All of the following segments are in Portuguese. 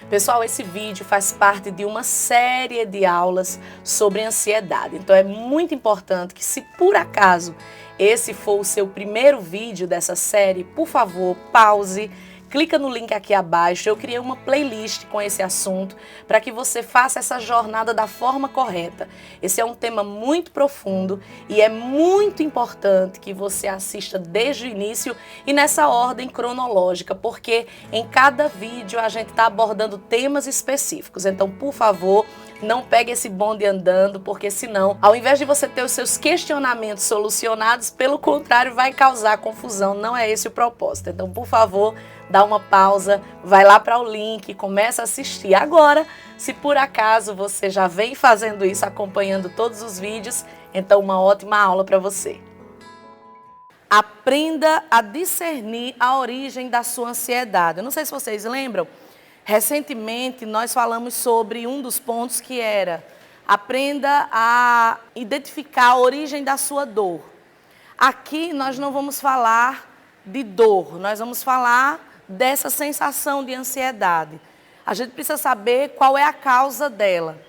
Pessoal, esse vídeo faz parte de uma série de aulas sobre ansiedade. Então é muito importante que, se por acaso esse for o seu primeiro vídeo dessa série, por favor, pause, clica no link aqui abaixo. Eu criei uma playlist com esse assunto para que você faça essa jornada da forma correta. Esse é um tema muito profundo e é muito importante que você assista desde o início e nessa ordem cronológica, porque em cada vídeo a gente está abordando temas específicos. Então, por favor, não pegue esse bonde andando, porque senão, ao invés de você ter os seus questionamentos solucionados, pelo contrário, vai causar confusão. Não é esse o propósito. Então, por favor, dá uma pausa, vai lá para o link, começa a assistir. Agora, se por acaso você já vem fazendo isso, acompanhando todos os vídeos, então uma ótima aula para você. Aprenda a discernir a origem da sua ansiedade. Eu não sei se vocês lembram, recentemente nós falamos sobre um dos pontos que era: aprenda a identificar a origem da sua dor. Aqui nós não vamos falar de dor, nós vamos falar dessa sensação de ansiedade. A gente precisa saber qual é a causa dela.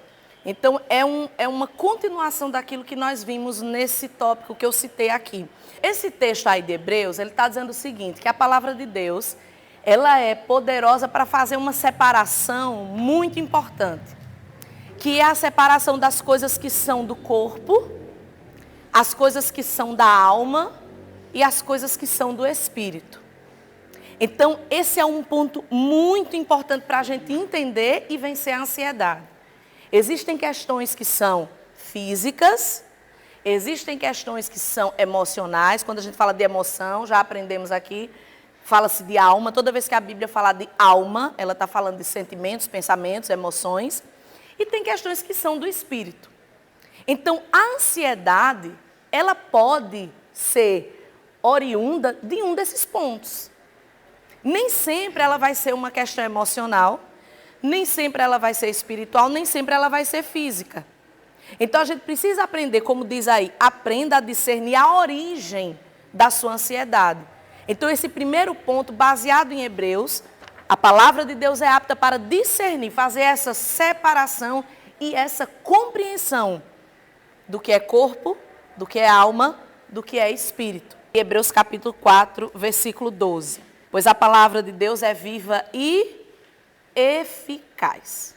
Então, é uma continuação daquilo que nós vimos nesse tópico que eu citei aqui. Esse texto aí de Hebreus, ele está dizendo o seguinte, que a palavra de Deus, ela é poderosa para fazer uma separação muito importante, que é a separação das coisas que são do corpo, as coisas que são da alma e as coisas que são do espírito. Então, esse é um ponto muito importante para a gente entender e vencer a ansiedade. Existem questões que são físicas, existem questões que são emocionais. Quando a gente fala de emoção, já aprendemos aqui, fala-se de alma. Toda vez que a Bíblia fala de alma, ela está falando de sentimentos, pensamentos, emoções. E tem questões que são do espírito. Então, a ansiedade, ela pode ser oriunda de um desses pontos. Nem sempre ela vai ser uma questão emocional, nem sempre ela vai ser espiritual, nem sempre ela vai ser física. Então a gente precisa aprender, como diz aí, aprenda a discernir a origem da sua ansiedade. Então esse primeiro ponto, baseado em Hebreus, a palavra de Deus é apta para discernir, fazer essa separação e essa compreensão do que é corpo, do que é alma, do que é espírito. Hebreus capítulo 4, versículo 12. Pois a palavra de Deus é viva e eficaz.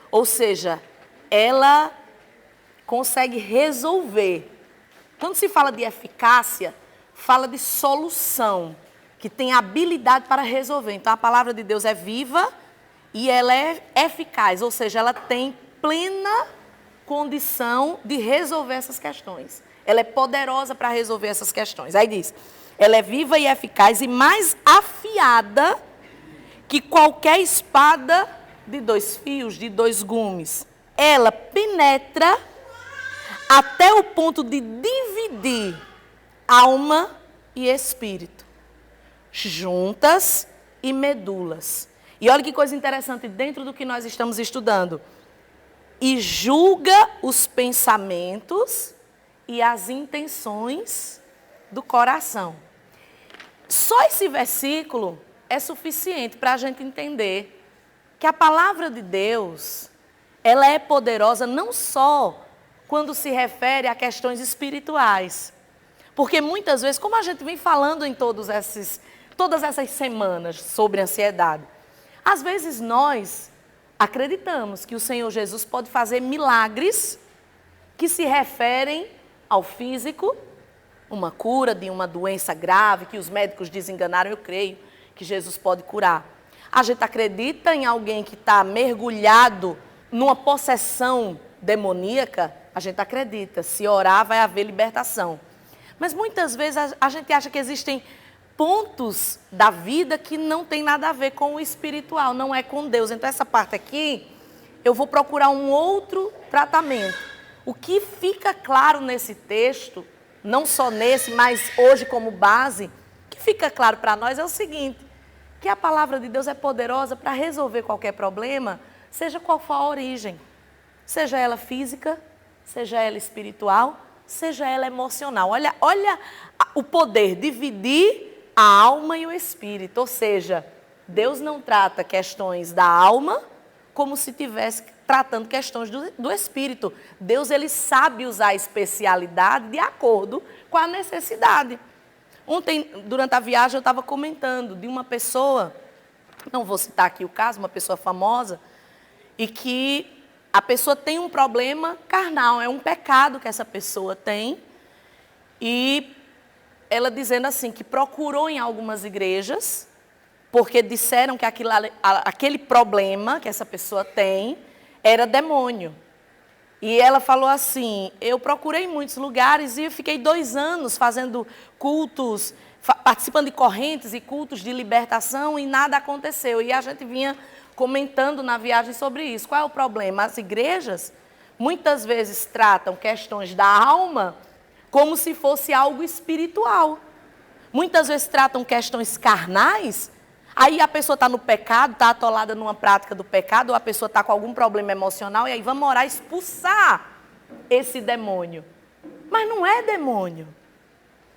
Ou seja, ela consegue resolver. Quando se fala de eficácia, fala de solução, que tem habilidade para resolver. Então a palavra de Deus é viva e ela é eficaz, ou seja, ela tem plena condição de resolver essas questões. Ela é poderosa para resolver essas questões. Aí diz: ela é viva e eficaz e mais afiada que qualquer espada de 2 fios, de 2 gumes. Ela penetra até o ponto de dividir alma e espírito, juntas e medulas. E olha que coisa interessante dentro do que nós estamos estudando. E julga os pensamentos e as intenções do coração. Só esse versículo é suficiente para a gente entender que a palavra de Deus, ela é poderosa não só quando se refere a questões espirituais. Porque muitas vezes, como a gente vem falando em todas essas semanas sobre ansiedade, às vezes nós acreditamos que o Senhor Jesus pode fazer milagres que se referem ao físico, uma cura de uma doença grave que os médicos desenganaram. Eu creio que Jesus pode curar. A gente acredita em alguém que está mergulhado numa possessão demoníaca, a gente acredita. Se orar, vai haver libertação. Mas muitas vezes a gente acha que existem pontos da vida que não tem nada a ver com o espiritual, não é com Deus. Então essa parte aqui, eu vou procurar um outro tratamento. O que fica claro nesse texto, não só nesse, mas hoje como base, o que fica claro para nós é o seguinte: que a palavra de Deus é poderosa para resolver qualquer problema, seja qual for a origem. Seja ela física, seja ela espiritual, seja ela emocional. Olha o poder, dividir a alma e o espírito. Ou seja, Deus não trata questões da alma como se estivesse tratando questões do espírito. Deus, ele sabe usar a especialidade de acordo com a necessidade. Ontem, durante a viagem, eu estava comentando de uma pessoa, não vou citar aqui o caso, uma pessoa famosa, e que a pessoa tem um problema carnal, é um pecado que essa pessoa tem, e ela dizendo assim, que procurou em algumas igrejas, porque disseram que aquele problema que essa pessoa tem era demônio. E ela falou assim, eu procurei em muitos lugares e eu fiquei 2 anos fazendo cultos, participando de correntes e cultos de libertação e nada aconteceu. E a gente vinha comentando na viagem sobre isso. Qual é o problema? As igrejas muitas vezes tratam questões da alma como se fosse algo espiritual. Muitas vezes tratam questões carnais. Aí a pessoa está no pecado, está atolada numa prática do pecado, ou a pessoa está com algum problema emocional, e aí vamos orar, expulsar esse demônio. Mas não é demônio.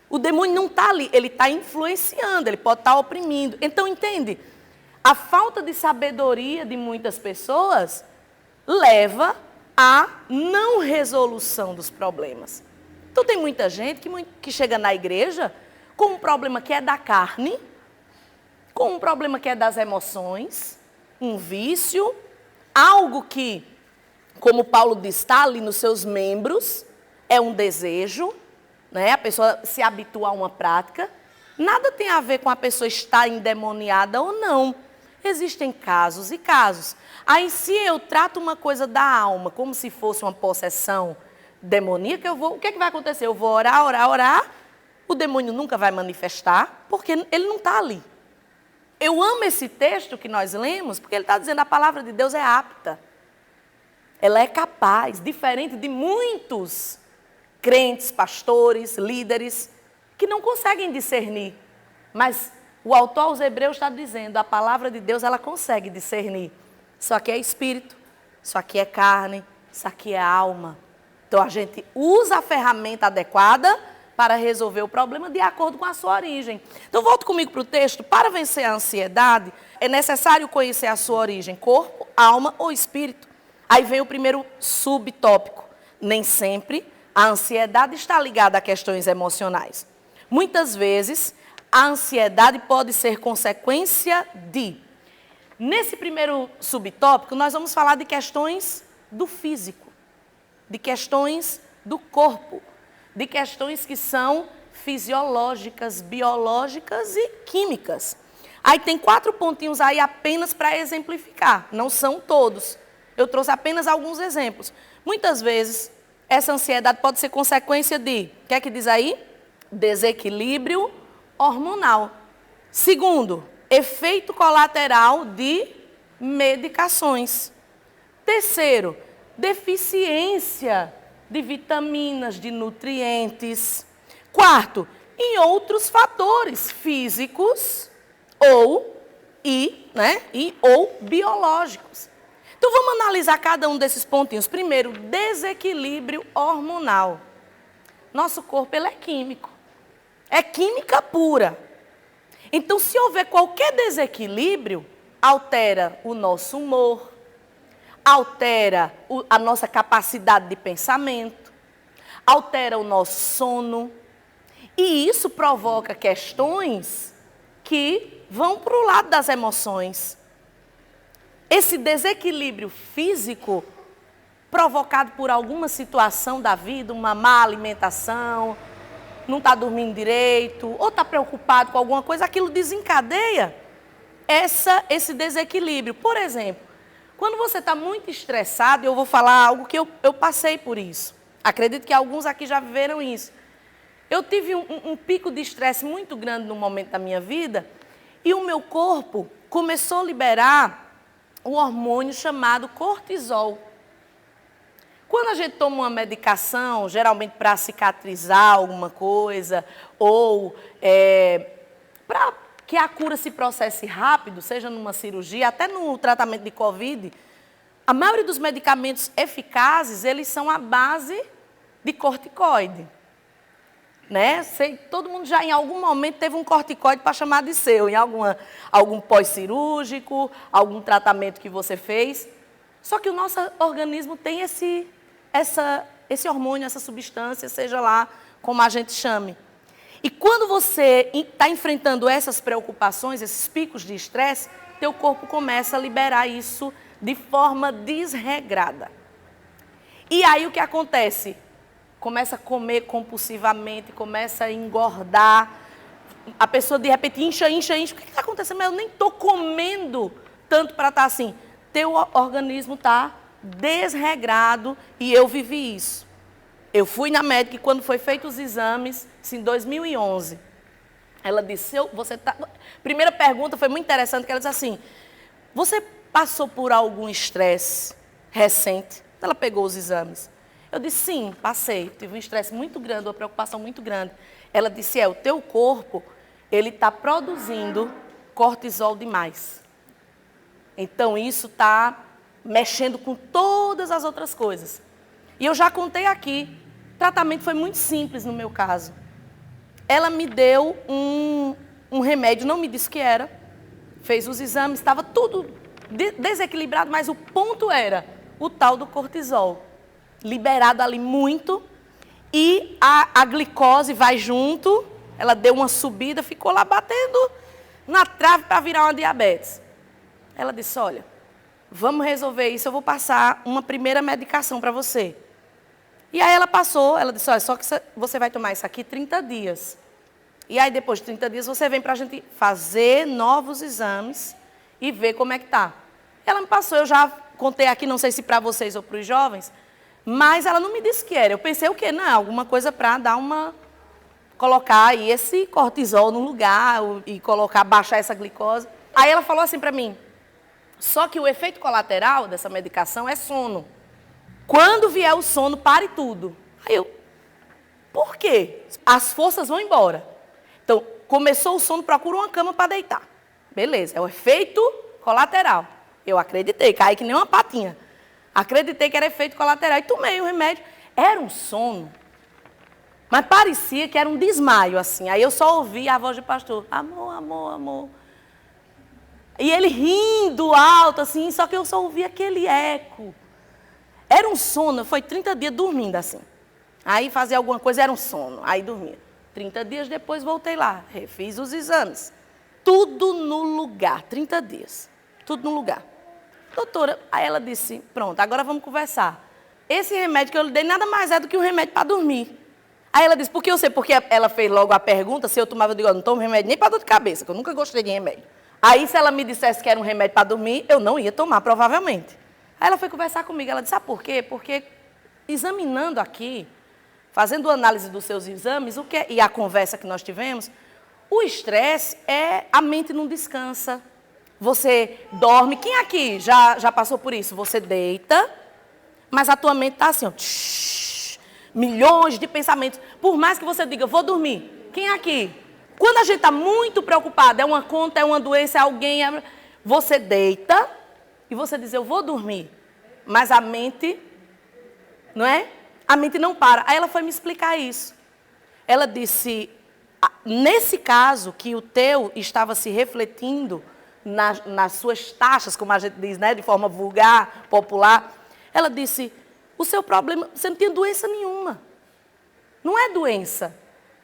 O demônio não está ali, ele está influenciando, ele pode estar oprimindo. Então, entende? A falta de sabedoria de muitas pessoas leva à não resolução dos problemas. Então, tem muita gente que chega na igreja com um problema que é da carne, com um problema que é das emoções, um vício, algo que, como Paulo diz, está ali nos seus membros, é um desejo, né? A pessoa se habitua a uma prática. Nada tem a ver com a pessoa estar endemoniada ou não. Existem casos e casos. Aí, se eu trato uma coisa da alma como se fosse uma possessão demoníaca, o que é que vai acontecer? Eu vou orar, o demônio nunca vai manifestar, porque ele não está ali. Eu amo esse texto que nós lemos, porque ele está dizendo que a palavra de Deus é apta. Ela é capaz, diferente de muitos crentes, pastores, líderes, que não conseguem discernir. Mas o autor aos Hebreus está dizendo, a palavra de Deus, ela consegue discernir. Isso aqui é espírito, isso aqui é carne, isso aqui é alma. Então a gente usa a ferramenta adequada para resolver o problema de acordo com a sua origem. Então, volta comigo para o texto. Para vencer a ansiedade, é necessário conhecer a sua origem, corpo, alma ou espírito. Aí vem o primeiro subtópico. Nem sempre a ansiedade está ligada a questões emocionais. Muitas vezes, a ansiedade pode ser consequência de... Nesse primeiro subtópico, nós vamos falar de questões do físico, de questões do corpo, de questões que são fisiológicas, biológicas e químicas. Aí tem 4 pontinhos aí apenas para exemplificar, não são todos. Eu trouxe apenas alguns exemplos. Muitas vezes, essa ansiedade pode ser consequência de, o que é que diz aí? Desequilíbrio hormonal. Segundo, efeito colateral de medicações. Terceiro, deficiência de vitaminas, de nutrientes. Quarto, em outros fatores físicos ou biológicos. Então vamos analisar cada um desses pontinhos. Primeiro, desequilíbrio hormonal. Nosso corpo ele é químico. É química pura. Então, se houver qualquer desequilíbrio, altera o nosso humor, altera a nossa capacidade de pensamento, altera o nosso sono. E isso provoca questões que vão para o lado das emoções. Esse desequilíbrio físico, provocado por alguma situação da vida, uma má alimentação, não está dormindo direito, ou está preocupado com alguma coisa, aquilo desencadeia esse desequilíbrio. Por exemplo, quando você está muito estressado, eu vou falar algo que eu passei por isso. Acredito que alguns aqui já viveram isso. Eu tive um pico de estresse muito grande no momento da minha vida e o meu corpo começou a liberar um hormônio chamado cortisol. Quando a gente toma uma medicação, geralmente para cicatrizar alguma coisa, ou para que a cura se processe rápido, seja numa cirurgia, até no tratamento de Covid, a maioria dos medicamentos eficazes, eles são à base de corticoide. né? Todo mundo já em algum momento teve um corticoide para chamar de seu, em algum pós-cirúrgico, algum tratamento que você fez. Só que o nosso organismo tem esse hormônio, essa substância, seja lá como a gente chame. E quando você está enfrentando essas preocupações, esses picos de estresse, teu corpo começa a liberar isso de forma desregrada. E aí o que acontece? Começa a comer compulsivamente, começa a engordar. A pessoa de repente incha. O que está acontecendo? Mas eu nem estou comendo tanto para estar assim. Teu organismo está desregrado e eu vivi isso. Eu fui na médica e quando foi feito os exames, em 2011, ela disse, primeira pergunta foi muito interessante, que ela disse assim, você passou por algum estresse recente? Ela pegou os exames. Eu disse, sim, passei. Tive um estresse muito grande, uma preocupação muito grande. Ela disse, o teu corpo, ele está produzindo cortisol demais. Então, isso está mexendo com todas as outras coisas. E eu já contei aqui, o tratamento foi muito simples no meu caso. Ela me deu um remédio, não me disse o que era, fez os exames, estava tudo desequilibrado, mas o ponto era o tal do cortisol. Liberado ali muito, e a glicose vai junto, ela deu uma subida, ficou lá batendo na trave para virar uma diabetes. Ela disse, olha, vamos resolver isso, eu vou passar uma primeira medicação para você. E aí ela passou, ela disse, olha, só que você vai tomar isso aqui 30 dias. E aí depois de 30 dias você vem para a gente fazer novos exames e ver como é que está. Ela me passou, eu já contei aqui, não sei se para vocês ou para os jovens, mas ela não me disse o que era. Eu pensei o quê? Não, alguma coisa para colocar aí esse cortisol no lugar e baixar essa glicose. Aí ela falou assim para mim, só que o efeito colateral dessa medicação é sono. Quando vier o sono, pare tudo. Aí eu, por quê? As forças vão embora. Então, começou o sono, procura uma cama para deitar. Beleza, é o efeito colateral. Eu acreditei, caí que nem uma patinha. Acreditei que era efeito colateral e tomei o remédio. Era um sono, mas parecia que era um desmaio, assim. Aí eu só ouvi a voz do pastor, amor, amor, amor. E ele rindo alto, assim, só que eu só ouvi aquele eco. Era um sono, foi 30 dias dormindo, assim. Aí fazia alguma coisa, era um sono, aí dormia. 30 dias depois voltei lá, refiz os exames. Tudo no lugar, 30 dias. Tudo no lugar. Doutora, aí ela disse, pronto, agora vamos conversar. Esse remédio que eu lhe dei nada mais é do que um remédio para dormir. Aí ela disse, porque eu sei, porque ela fez logo a pergunta, se eu tomava, eu digo, não tomo remédio nem para dor de cabeça, que eu nunca gostei de remédio. Aí se ela me dissesse que era um remédio para dormir, eu não ia tomar, provavelmente. Aí ela foi conversar comigo, ela disse, sabe por quê? Porque examinando aqui, fazendo análise dos seus exames, e a conversa que nós tivemos, o estresse a mente não descansa. Você dorme, quem aqui já passou por isso? Você deita, mas a tua mente está assim, ó, milhões de pensamentos. Por mais que você diga, vou dormir. Quem aqui? Quando a gente está muito preocupado, é uma conta, é uma doença, é alguém, você deita e você diz, eu vou dormir. Mas a mente, não é? A mente não para. Aí ela foi me explicar isso. Ela disse, nesse caso que o teu estava se refletindo nas suas taxas, como a gente diz, né, de forma vulgar, popular, ela disse, o seu problema, você não tem doença nenhuma. Não é doença.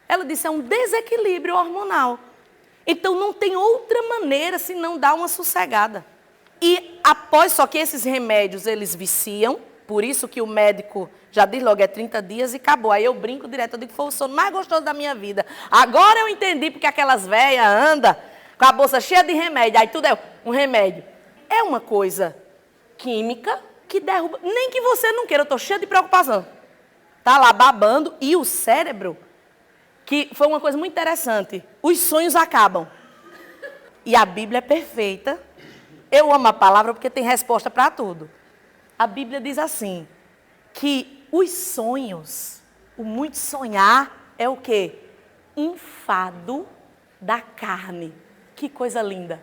Ela disse, é um desequilíbrio hormonal. Então, não tem outra maneira senão dar uma sossegada. E só que esses remédios, eles viciam, por isso que o médico já diz logo, é 30 dias e acabou. Aí eu brinco direto, eu digo que foi o sono mais gostoso da minha vida. Agora eu entendi porque aquelas velhas andam com a bolsa cheia de remédio, aí tudo é um remédio. É uma coisa química que derruba, nem que você não queira, eu estou cheia de preocupação. Está lá babando e o cérebro, que foi uma coisa muito interessante, os sonhos acabam. E a Bíblia é perfeita. Eu amo a palavra porque tem resposta para tudo. A Bíblia diz assim, que os sonhos, o muito sonhar é o quê? Enfado da carne. Que coisa linda.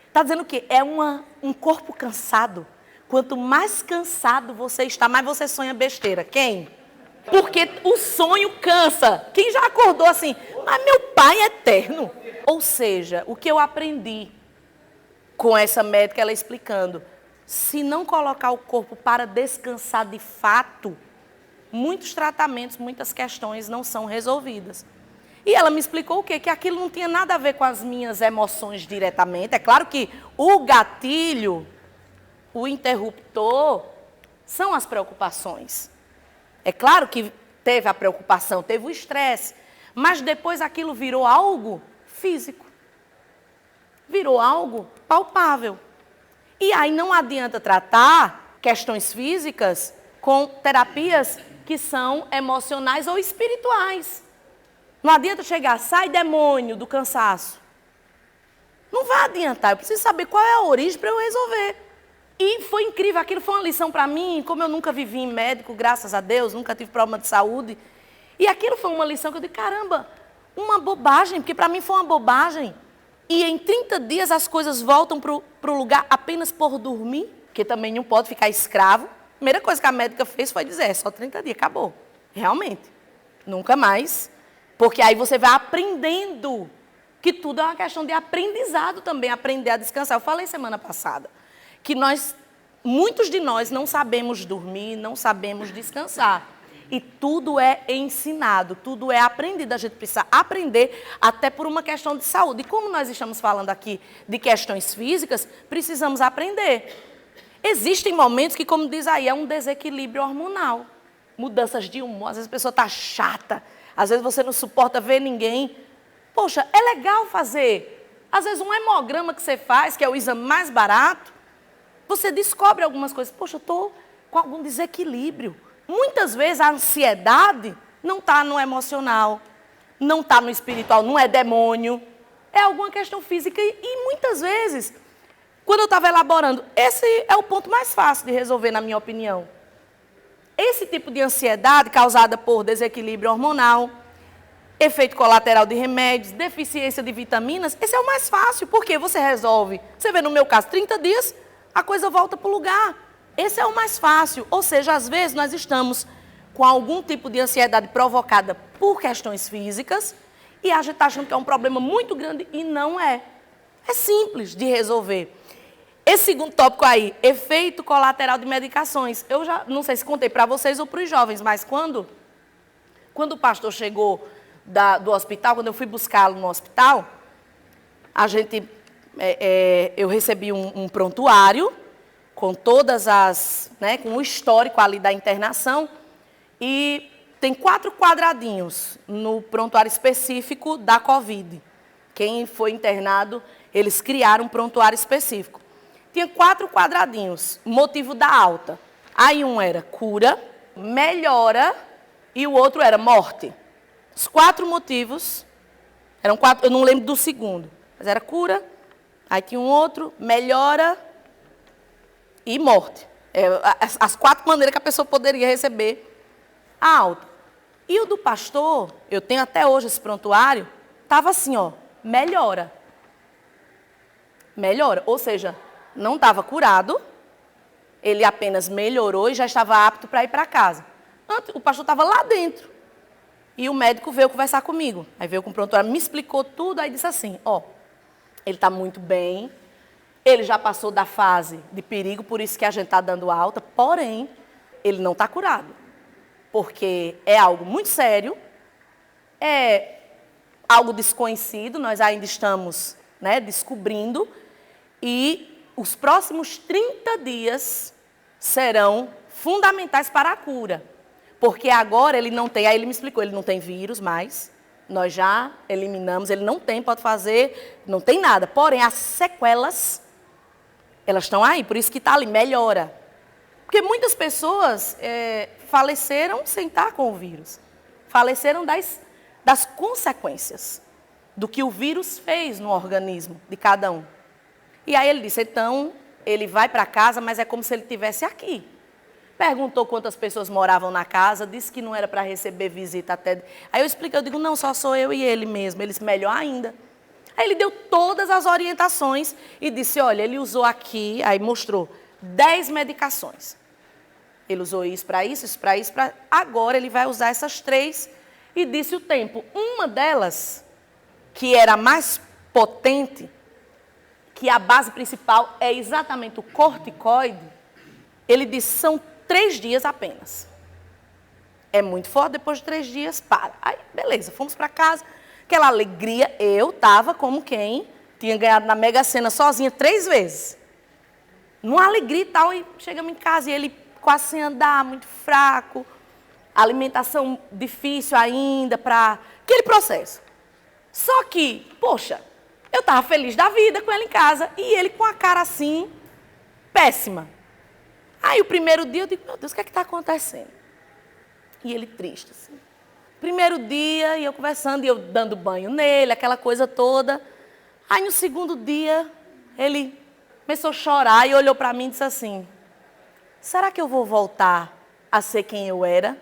Está dizendo o quê? É um corpo cansado. Quanto mais cansado você está, mais você sonha besteira. Quem? Porque o sonho cansa. Quem já acordou assim, mas meu pai é eterno. Ou seja, o que eu aprendi com essa médica, ela explicando, se não colocar o corpo para descansar de fato, muitos tratamentos, muitas questões não são resolvidas. E ela me explicou o quê? Que aquilo não tinha nada a ver com as minhas emoções diretamente. É claro que o gatilho, o interruptor, são as preocupações. É claro que teve a preocupação, teve o estresse, mas depois aquilo virou algo físico. Virou algo palpável. E aí não adianta tratar questões físicas com terapias que são emocionais ou espirituais. Não adianta chegar, sai demônio do cansaço. Não vai adiantar, eu preciso saber qual é a origem para eu resolver. E foi incrível, aquilo foi uma lição para mim, como eu nunca vivi em médico, graças a Deus, nunca tive problema de saúde. E aquilo foi uma lição que eu disse, caramba, uma bobagem, porque para mim foi uma bobagem. E em 30 dias as coisas voltam para o lugar apenas por dormir, porque também não pode ficar escravo. A primeira coisa que a médica fez foi dizer, é só 30 dias, acabou. Realmente, nunca mais. Porque aí você vai aprendendo, que tudo é uma questão de aprendizado também, aprender a descansar. Eu falei semana passada, que muitos de nós não sabemos dormir, não sabemos descansar. E tudo é ensinado, tudo é aprendido. A gente precisa aprender até por uma questão de saúde. E como nós estamos falando aqui de questões físicas, precisamos aprender. Existem momentos que, como diz aí, é um desequilíbrio hormonal. Mudanças de humor, às vezes a pessoa está chata, às vezes você não suporta ver ninguém. Poxa, é legal fazer. Às vezes um hemograma que você faz, que é o exame mais barato, você descobre algumas coisas. Poxa, eu estou com algum desequilíbrio. Muitas vezes a ansiedade não está no emocional, não está no espiritual, não é demônio. É alguma questão física. E muitas vezes, quando eu estava elaborando, esse é o ponto mais fácil de resolver, na minha opinião. Esse tipo de ansiedade causada por desequilíbrio hormonal, efeito colateral de remédios, deficiência de vitaminas, esse é o mais fácil, porque você resolve. Você vê no meu caso, 30 dias, a coisa volta para o lugar. Esse é o mais fácil. Ou seja, às vezes nós estamos com algum tipo de ansiedade provocada por questões físicas e a gente está achando que é um problema muito grande e não é. É simples de resolver. Esse segundo tópico aí, efeito colateral de medicações. Eu já não sei se contei para vocês ou para os jovens, mas quando o pastor chegou do hospital, quando eu fui buscá-lo no hospital, eu recebi um prontuário com todas com o histórico ali da internação e tem 4 quadradinhos no prontuário específico da Covid. Quem foi internado, eles criaram um prontuário específico. Tinha 4 quadradinhos, motivo da alta. Aí um era cura, melhora e o outro era morte. Os 4 motivos, eram 4, eu não lembro do segundo, mas era cura, aí tinha um outro, melhora e morte. As 4 maneiras que a pessoa poderia receber a alta. E o do pastor, eu tenho até hoje esse prontuário, estava assim, ó, melhora. Melhora, ou seja, não estava curado, ele apenas melhorou e já estava apto para ir para casa. O pastor estava lá dentro. E o médico veio conversar comigo. Aí veio com o prontuário, me explicou tudo, aí disse assim, ó, ele está muito bem, ele já passou da fase de perigo, por isso que a gente está dando alta, porém, ele não está curado. Porque é algo muito sério, é algo desconhecido, nós ainda estamos descobrindo, e os próximos 30 dias serão fundamentais para a cura. Porque agora ele não tem, aí ele me explicou, ele não tem vírus mais, nós já eliminamos, ele não tem, pode fazer, não tem nada. Porém, as sequelas, elas estão aí, por isso que está ali, melhora. Porque muitas pessoas faleceram sem estar com o vírus. Faleceram das consequências do que o vírus fez no organismo de cada um. E aí ele disse, então, ele vai para casa, mas é como se ele estivesse aqui. Perguntou quantas pessoas moravam na casa, disse que não era para receber visita até... Aí eu expliquei, eu digo, não, só sou eu e ele mesmo. Ele disse, melhor ainda. Aí ele deu todas as orientações e disse, olha, ele usou aqui, aí mostrou 10 medicações. Ele usou isso para isso, isso para isso, para... Agora ele vai usar essas 3 e disse o tempo. Uma delas, que era a mais potente, que a base principal é exatamente o corticoide, ele disse, são 3 dias apenas. É muito forte, depois de 3 dias, para. Aí, beleza, fomos para casa, aquela alegria, eu estava como quem tinha ganhado na Mega Sena sozinha 3 vezes. Numa alegria e tal, e chegamos em casa e ele quase sem andar, muito fraco, alimentação difícil ainda, para aquele processo. Só que, poxa, eu estava feliz da vida com ele em casa e ele com a cara assim, péssima. Aí o primeiro dia eu digo, meu Deus, o que é que está acontecendo? E ele triste, assim. Primeiro dia, e eu conversando, e eu dando banho nele, aquela coisa toda. Aí no segundo dia, ele começou a chorar e olhou para mim e disse assim, será que eu vou voltar a ser quem eu era?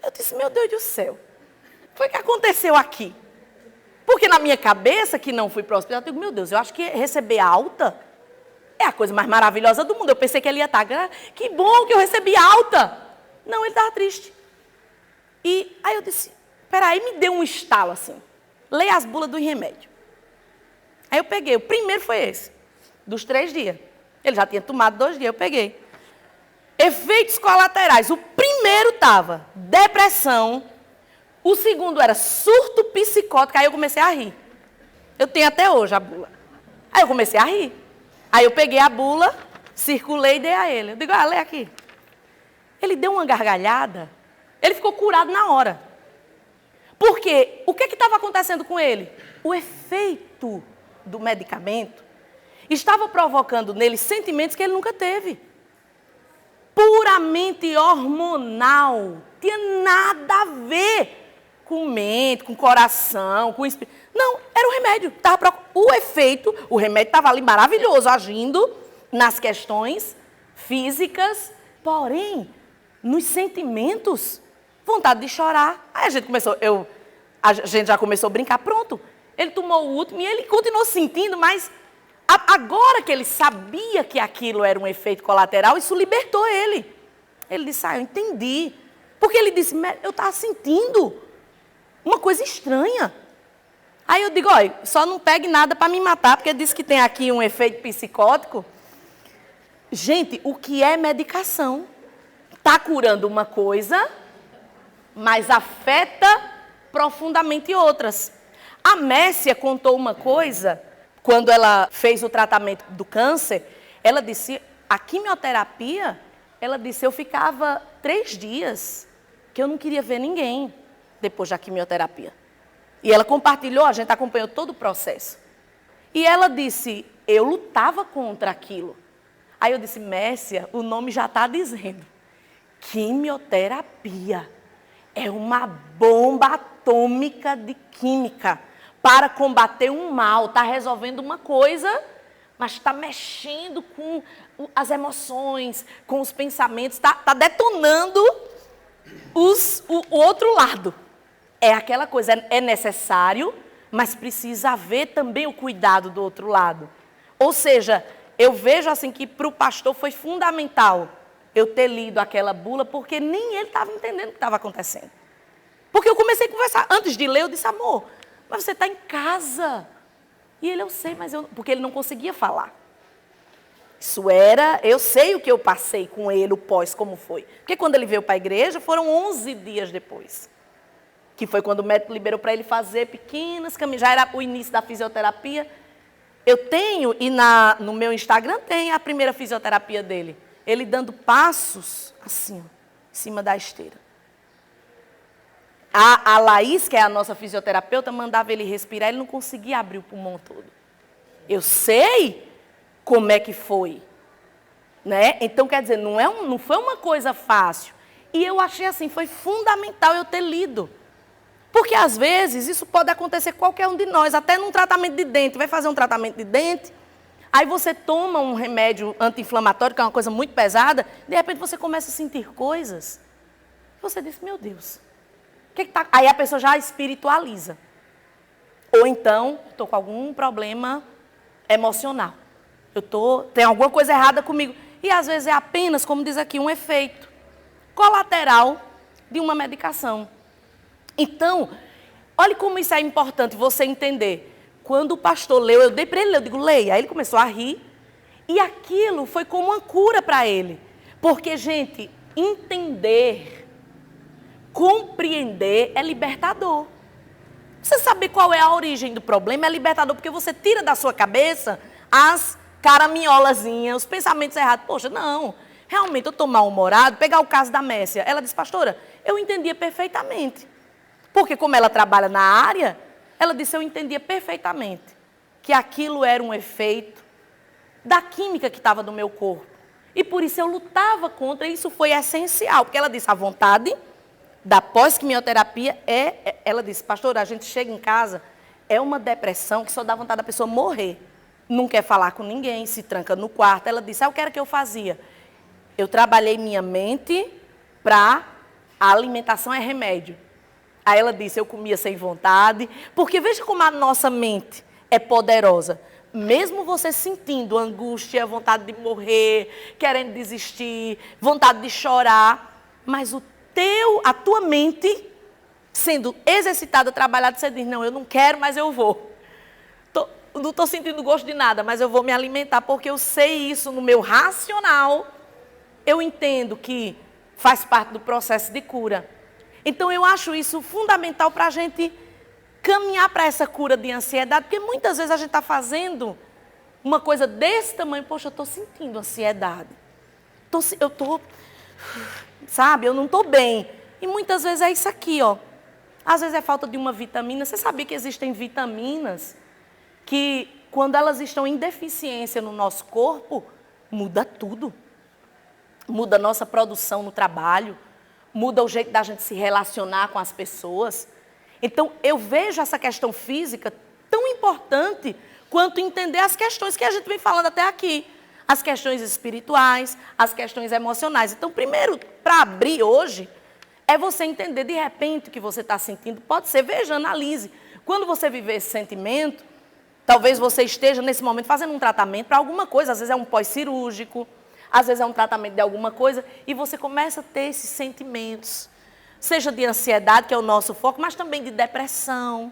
Eu disse, meu Deus do céu, o que aconteceu aqui? Porque na minha cabeça, que não fui para o hospital, eu digo, meu Deus, eu acho que receber alta é a coisa mais maravilhosa do mundo. Eu pensei que ele ia estar, que bom que eu recebi alta. Não, ele estava triste. E aí eu disse, peraí, me deu um estalo assim. Leia as bulas do remédio. Aí eu peguei, o primeiro foi esse, dos 3 dias. Ele já tinha tomado 2 dias, eu peguei. Efeitos colaterais. O primeiro estava depressão. O segundo era surto psicótico. Aí eu comecei a rir. Eu tenho até hoje a bula. Aí eu comecei a rir. Aí eu peguei a bula, circulei e dei a ele. Eu digo, lê aqui. Ele deu uma gargalhada. Ele ficou curado na hora. Porque o que estava acontecendo com ele? O efeito do medicamento estava provocando nele sentimentos que ele nunca teve. Puramente hormonal. Tinha nada a ver com mente, com coração, com espírito. Não, era o remédio. O efeito, o remédio estava ali maravilhoso, agindo nas questões físicas, porém, nos sentimentos, vontade de chorar. Aí a gente já começou a brincar, pronto. Ele tomou o último e ele continuou sentindo, mas agora que ele sabia que aquilo era um efeito colateral, isso libertou ele. Ele disse, eu entendi. Porque ele disse, eu estava sentindo uma coisa estranha. Aí eu digo, olha, só não pegue nada para me matar, porque disse que tem aqui um efeito psicótico. Gente, o que é medicação? Está curando uma coisa, mas afeta profundamente outras. A Mércia contou uma coisa, quando ela fez o tratamento do câncer, ela disse, a quimioterapia, ela disse, eu ficava 3 dias, que eu não queria ver ninguém, depois da quimioterapia. E ela compartilhou, a gente acompanhou todo o processo. E ela disse, eu lutava contra aquilo. Aí eu disse, Mércia, o nome já está dizendo. Quimioterapia é uma bomba atômica de química para combater um mal. Está resolvendo uma coisa, mas está mexendo com as emoções, com os pensamentos, está detonando o outro lado. É aquela coisa, é necessário, mas precisa haver também o cuidado do outro lado. Ou seja, eu vejo assim que para o pastor foi fundamental eu ter lido aquela bula, porque nem ele estava entendendo o que estava acontecendo. Porque eu comecei a conversar. Antes de ler, eu disse, amor, mas você está em casa. E ele, eu sei, mas porque ele não conseguia falar. Eu sei o que eu passei com ele, o pós, como foi. Porque quando ele veio para a igreja, foram 11 dias depois. Que foi quando o médico liberou para ele fazer pequenas caminhadas. Já era o início da fisioterapia. Eu tenho, e no meu Instagram tem a primeira fisioterapia dele. Ele dando passos, assim, ó, em cima da esteira. A Laís, que é a nossa fisioterapeuta, mandava ele respirar, ele não conseguia abrir o pulmão todo. Eu sei como é que foi. Né? Então, quer dizer, não foi uma coisa fácil. E eu achei assim, foi fundamental eu ter lido. Porque, às vezes, isso pode acontecer com qualquer um de nós, até num tratamento de dente. Vai fazer um tratamento de dente, aí você toma um remédio anti-inflamatório, que é uma coisa muito pesada, de repente você começa a sentir coisas. Você diz, meu Deus, que tá? Aí a pessoa já espiritualiza. Ou então, estou com algum problema emocional. Tem alguma coisa errada comigo. E às vezes é apenas, como diz aqui, um efeito colateral de uma medicação. Então, olha como isso é importante você entender. Quando o pastor leu, eu dei para ele ler, eu digo, leia. Aí ele começou a rir. E aquilo foi como uma cura para ele. Porque, gente, entender, compreender é libertador. Você saber qual é a origem do problema é libertador, porque você tira da sua cabeça as caraminholazinhas, os pensamentos errados. Poxa, não, realmente eu estou mal-humorado. Pegar o caso da Messia. Ela disse, pastora, eu entendia perfeitamente. Porque como ela trabalha na área, ela disse, eu entendia perfeitamente que aquilo era um efeito da química que estava no meu corpo. E por isso eu lutava contra, e isso foi essencial. Porque ela disse, a vontade da pós-quimioterapia ela disse, pastora, a gente chega em casa, é uma depressão que só dá vontade da pessoa morrer. Não quer falar com ninguém, se tranca no quarto. Ela disse, o que era que eu fazia? Eu trabalhei minha mente para a alimentação é remédio. Aí ela disse, eu comia sem vontade, porque veja como a nossa mente é poderosa. Mesmo você sentindo angústia, vontade de morrer, querendo desistir, vontade de chorar, mas a tua mente sendo exercitada, trabalhada, você diz, não, eu não quero, mas eu vou. Não estou sentindo gosto de nada, mas eu vou me alimentar, porque eu sei isso no meu racional, eu entendo que faz parte do processo de cura. Então, eu acho isso fundamental para a gente caminhar para essa cura de ansiedade, porque muitas vezes a gente está fazendo uma coisa desse tamanho, poxa, eu estou sentindo ansiedade. Eu não estou bem. E muitas vezes é isso aqui, ó. Às vezes é falta de uma vitamina. Você sabia que existem vitaminas que, quando elas estão em deficiência no nosso corpo, muda tudo. Muda a nossa produção no trabalho, muda o jeito da gente se relacionar com as pessoas. Então, eu vejo essa questão física tão importante quanto entender as questões que a gente vem falando até aqui. As questões espirituais, as questões emocionais. Então, primeiro, para abrir hoje, é você entender de repente o que você está sentindo. Pode ser, veja, analise. Quando você viver esse sentimento, talvez você esteja nesse momento fazendo um tratamento para alguma coisa. Às vezes é um pós-cirúrgico, às vezes é um tratamento de alguma coisa. E você começa a ter esses sentimentos. Seja de ansiedade, que é o nosso foco, mas também de depressão,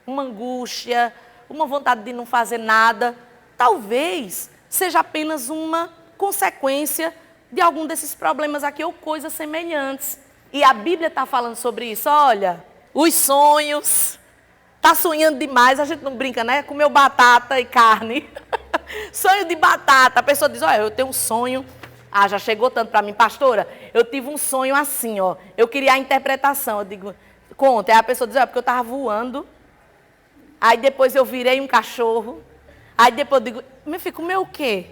uma angústia, uma vontade de não fazer nada. Talvez seja apenas uma consequência de algum desses problemas aqui ou coisas semelhantes. E a Bíblia está falando sobre isso. Olha, os sonhos. Está sonhando demais, a gente não brinca, né? Comeu batata e carne. Sonho de batata. A pessoa diz, olha, eu tenho um sonho. Já chegou tanto para mim, pastora, eu tive um sonho assim, ó. Eu queria a interpretação. Eu digo, conta. Aí a pessoa diz, porque eu estava voando. Aí depois eu virei um cachorro. Aí depois eu digo, meu filho, comeu o quê?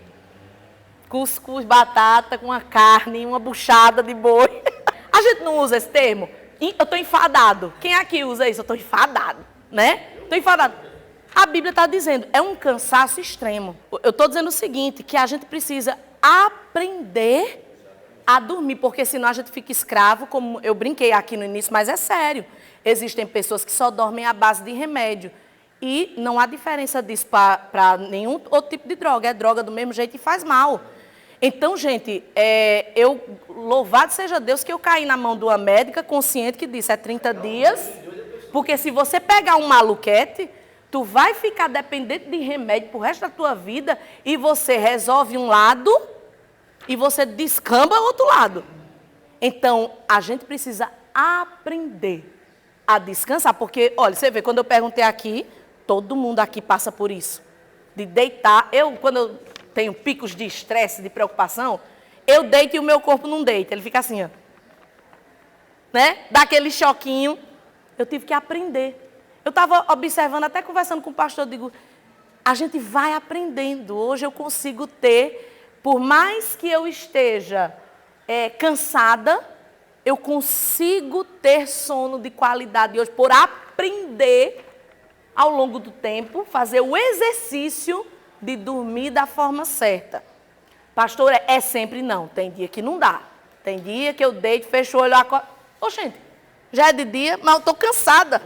Cuscuz, batata com uma carne, uma buchada de boi. A gente não usa esse termo? Eu estou enfadado. Quem aqui usa isso? Eu estou enfadado, né? Estou enfadado. A Bíblia está dizendo, é um cansaço extremo. Eu estou dizendo o seguinte, que a gente precisa aprender a dormir, porque senão a gente fica escravo, como eu brinquei aqui no início, mas é sério. Existem pessoas que só dormem à base de remédio. E não há diferença disso para nenhum outro tipo de droga. É droga do mesmo jeito e faz mal. Então, gente, louvado seja Deus que eu caí na mão de uma médica consciente que disse, 30 dias, porque se você pegar um maluquete, tu vai ficar dependente de remédio pro resto da tua vida e você resolve um lado e você descamba o outro lado. Então, a gente precisa aprender a descansar, porque, olha, você vê, quando eu perguntei aqui, todo mundo aqui passa por isso, de deitar. Quando eu tenho picos de estresse, de preocupação, eu deito e o meu corpo não deita, ele fica assim, ó. Né? Dá aquele choquinho. Eu tive que aprender. Eu estava observando, até conversando com o pastor, eu digo, a gente vai aprendendo. Hoje eu consigo ter, por mais que eu esteja cansada, eu consigo ter sono de qualidade hoje, por aprender ao longo do tempo, fazer o exercício de dormir da forma certa. Pastor, é sempre não. Tem dia que não dá. Tem dia que eu deito, fecho o olho, acordo. Ô, gente, já é de dia, mas eu estou cansada.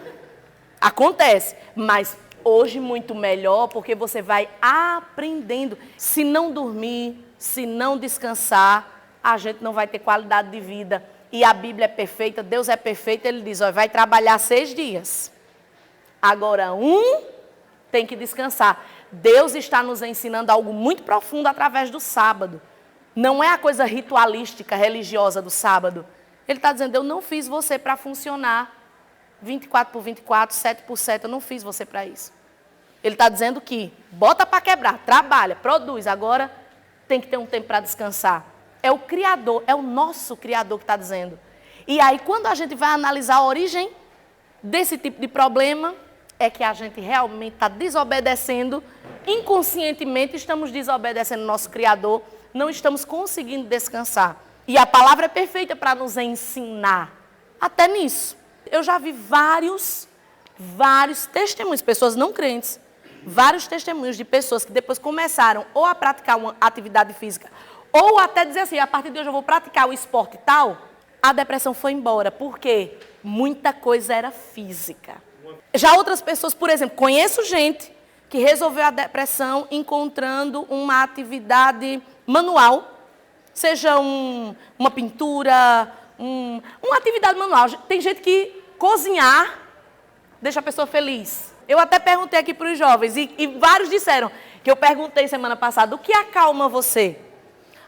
Acontece. Mas hoje muito melhor, porque você vai aprendendo. Se não dormir, Se não descansar, a gente não vai ter qualidade de vida. E a Bíblia é perfeita, Deus é perfeito, Ele diz, ó, vai trabalhar 6 dias. Agora, tem que descansar. Deus está nos ensinando algo muito profundo através do sábado. Não é a coisa ritualística, religiosa do sábado. Ele está dizendo, eu não fiz você para funcionar 24 por 24, 7 por 7, eu não fiz você para isso. Ele está dizendo que bota para quebrar, trabalha, produz, agora tem que ter um tempo para descansar. É o Criador, é o nosso Criador que está dizendo. E aí, quando a gente vai analisar a origem desse tipo de problema, é que a gente realmente está desobedecendo, inconscientemente estamos desobedecendo o nosso Criador, não estamos conseguindo descansar. E a palavra é perfeita para nos ensinar, até nisso. Eu já vi vários testemunhos, pessoas não crentes, vários testemunhos de pessoas que depois começaram ou a praticar uma atividade física, ou até dizer assim, a partir de hoje eu vou praticar o esporte tal, a depressão foi embora, porque muita coisa era física. Já outras pessoas, por exemplo, conheço gente que resolveu a depressão encontrando uma atividade manual, seja uma pintura, uma atividade manual. Tem gente que cozinhar deixa a pessoa feliz. Eu até perguntei aqui para os jovens, e vários disseram, que eu perguntei semana passada, o que acalma você?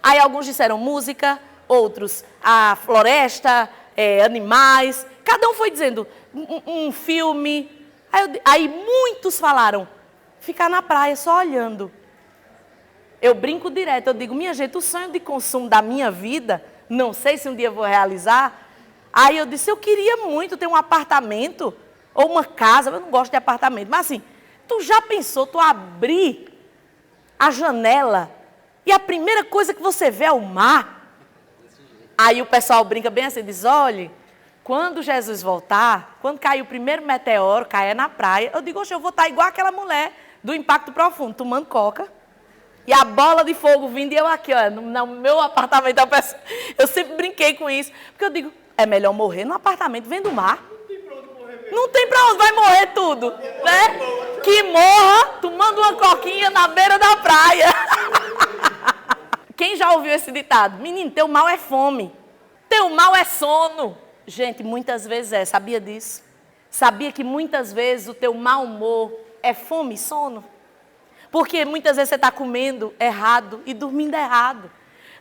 Aí alguns disseram música, outros a floresta, animais, cada um foi dizendo um filme. Aí muitos falaram, ficar na praia só olhando. Eu brinco direto, eu digo, minha gente, o sonho de consumo da minha vida, não sei se um dia eu vou realizar. Aí eu disse, eu queria muito ter um apartamento ou uma casa, eu não gosto de apartamento, mas assim, tu já pensou, tu abrir a janela e a primeira coisa que você vê é o mar? Aí o pessoal brinca bem assim, diz, olha, quando Jesus voltar, quando cair o primeiro meteoro, caia na praia, eu digo, oxe, eu vou estar igual aquela mulher do Impacto Profundo, tomando coca, e a bola de fogo vindo, e eu aqui, ó, no meu apartamento, eu sempre brinquei com isso, porque eu digo, é melhor morrer no apartamento vendo o mar. Não tem pra onde, vai morrer tudo, né? Que morra tomando uma coquinha na beira da praia. Quem já ouviu esse ditado? Menino, teu mal é fome, teu mal é sono. Gente, muitas vezes sabia disso? Sabia que muitas vezes o teu mau humor é fome e sono? Porque muitas vezes você está comendo errado e dormindo errado.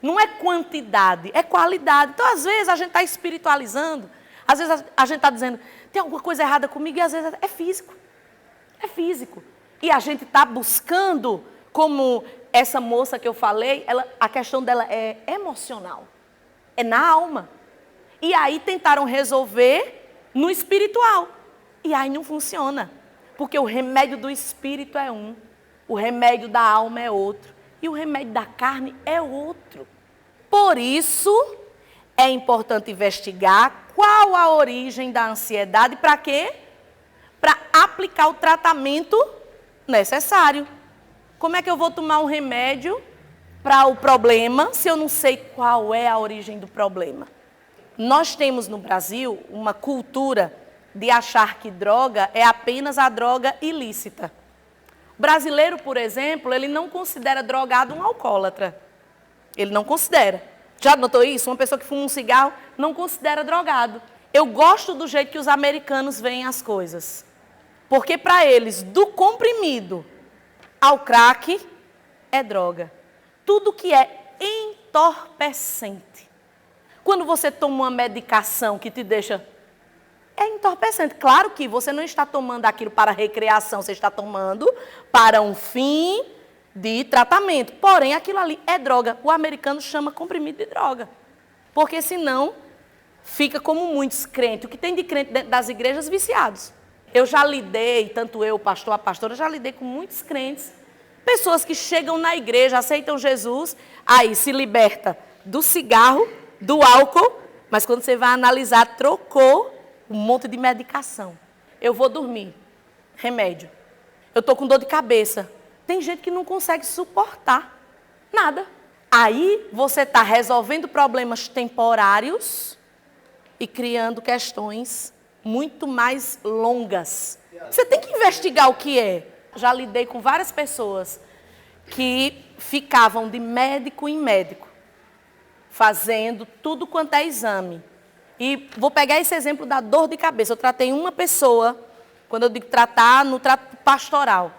Não é quantidade, é qualidade. Então, às vezes, a gente está espiritualizando, às vezes a gente está dizendo, tem alguma coisa errada comigo, e às vezes é físico. É físico. E a gente está buscando, como essa moça que eu falei, a questão dela é emocional. É na alma. E aí tentaram resolver no espiritual. E aí não funciona. Porque o remédio do espírito é um. O remédio da alma é outro. E o remédio da carne é outro. Por isso, é importante investigar qual a origem da ansiedade. Para quê? Para aplicar o tratamento necessário. Como é que eu vou tomar um remédio para o problema se eu não sei qual é a origem do problema? Nós temos no Brasil uma cultura de achar que droga é apenas a droga ilícita. O brasileiro, por exemplo, ele não considera drogado um alcoólatra. Ele não considera. Já notou isso? Uma pessoa que fuma um cigarro não considera drogado. Eu gosto do jeito que os americanos veem as coisas. Porque para eles, do comprimido ao crack, é droga. Tudo que é entorpecente. Quando você toma uma medicação que te deixa... É entorpecente. Claro que você não está tomando aquilo para recreação, você está tomando para um fim de tratamento. Porém, aquilo ali é droga. O americano chama comprimido de droga. Porque senão, fica como muitos crentes. O que tem de crente dentro das igrejas, viciados. Eu já lidei, tanto eu, o pastor, a pastora, já lidei com muitos crentes. Pessoas que chegam na igreja, aceitam Jesus, aí se liberta do cigarro, do álcool, mas quando você vai analisar, trocou um monte de medicação. Eu vou dormir, remédio. Eu estou com dor de cabeça. Tem gente que não consegue suportar nada. Aí você está resolvendo problemas temporários e criando questões muito mais longas. Você tem que investigar o que é. Já lidei com várias pessoas que ficavam de médico em médico, fazendo tudo quanto é exame. E vou pegar esse exemplo da dor de cabeça. Eu tratei uma pessoa, quando eu digo tratar, no trato pastoral.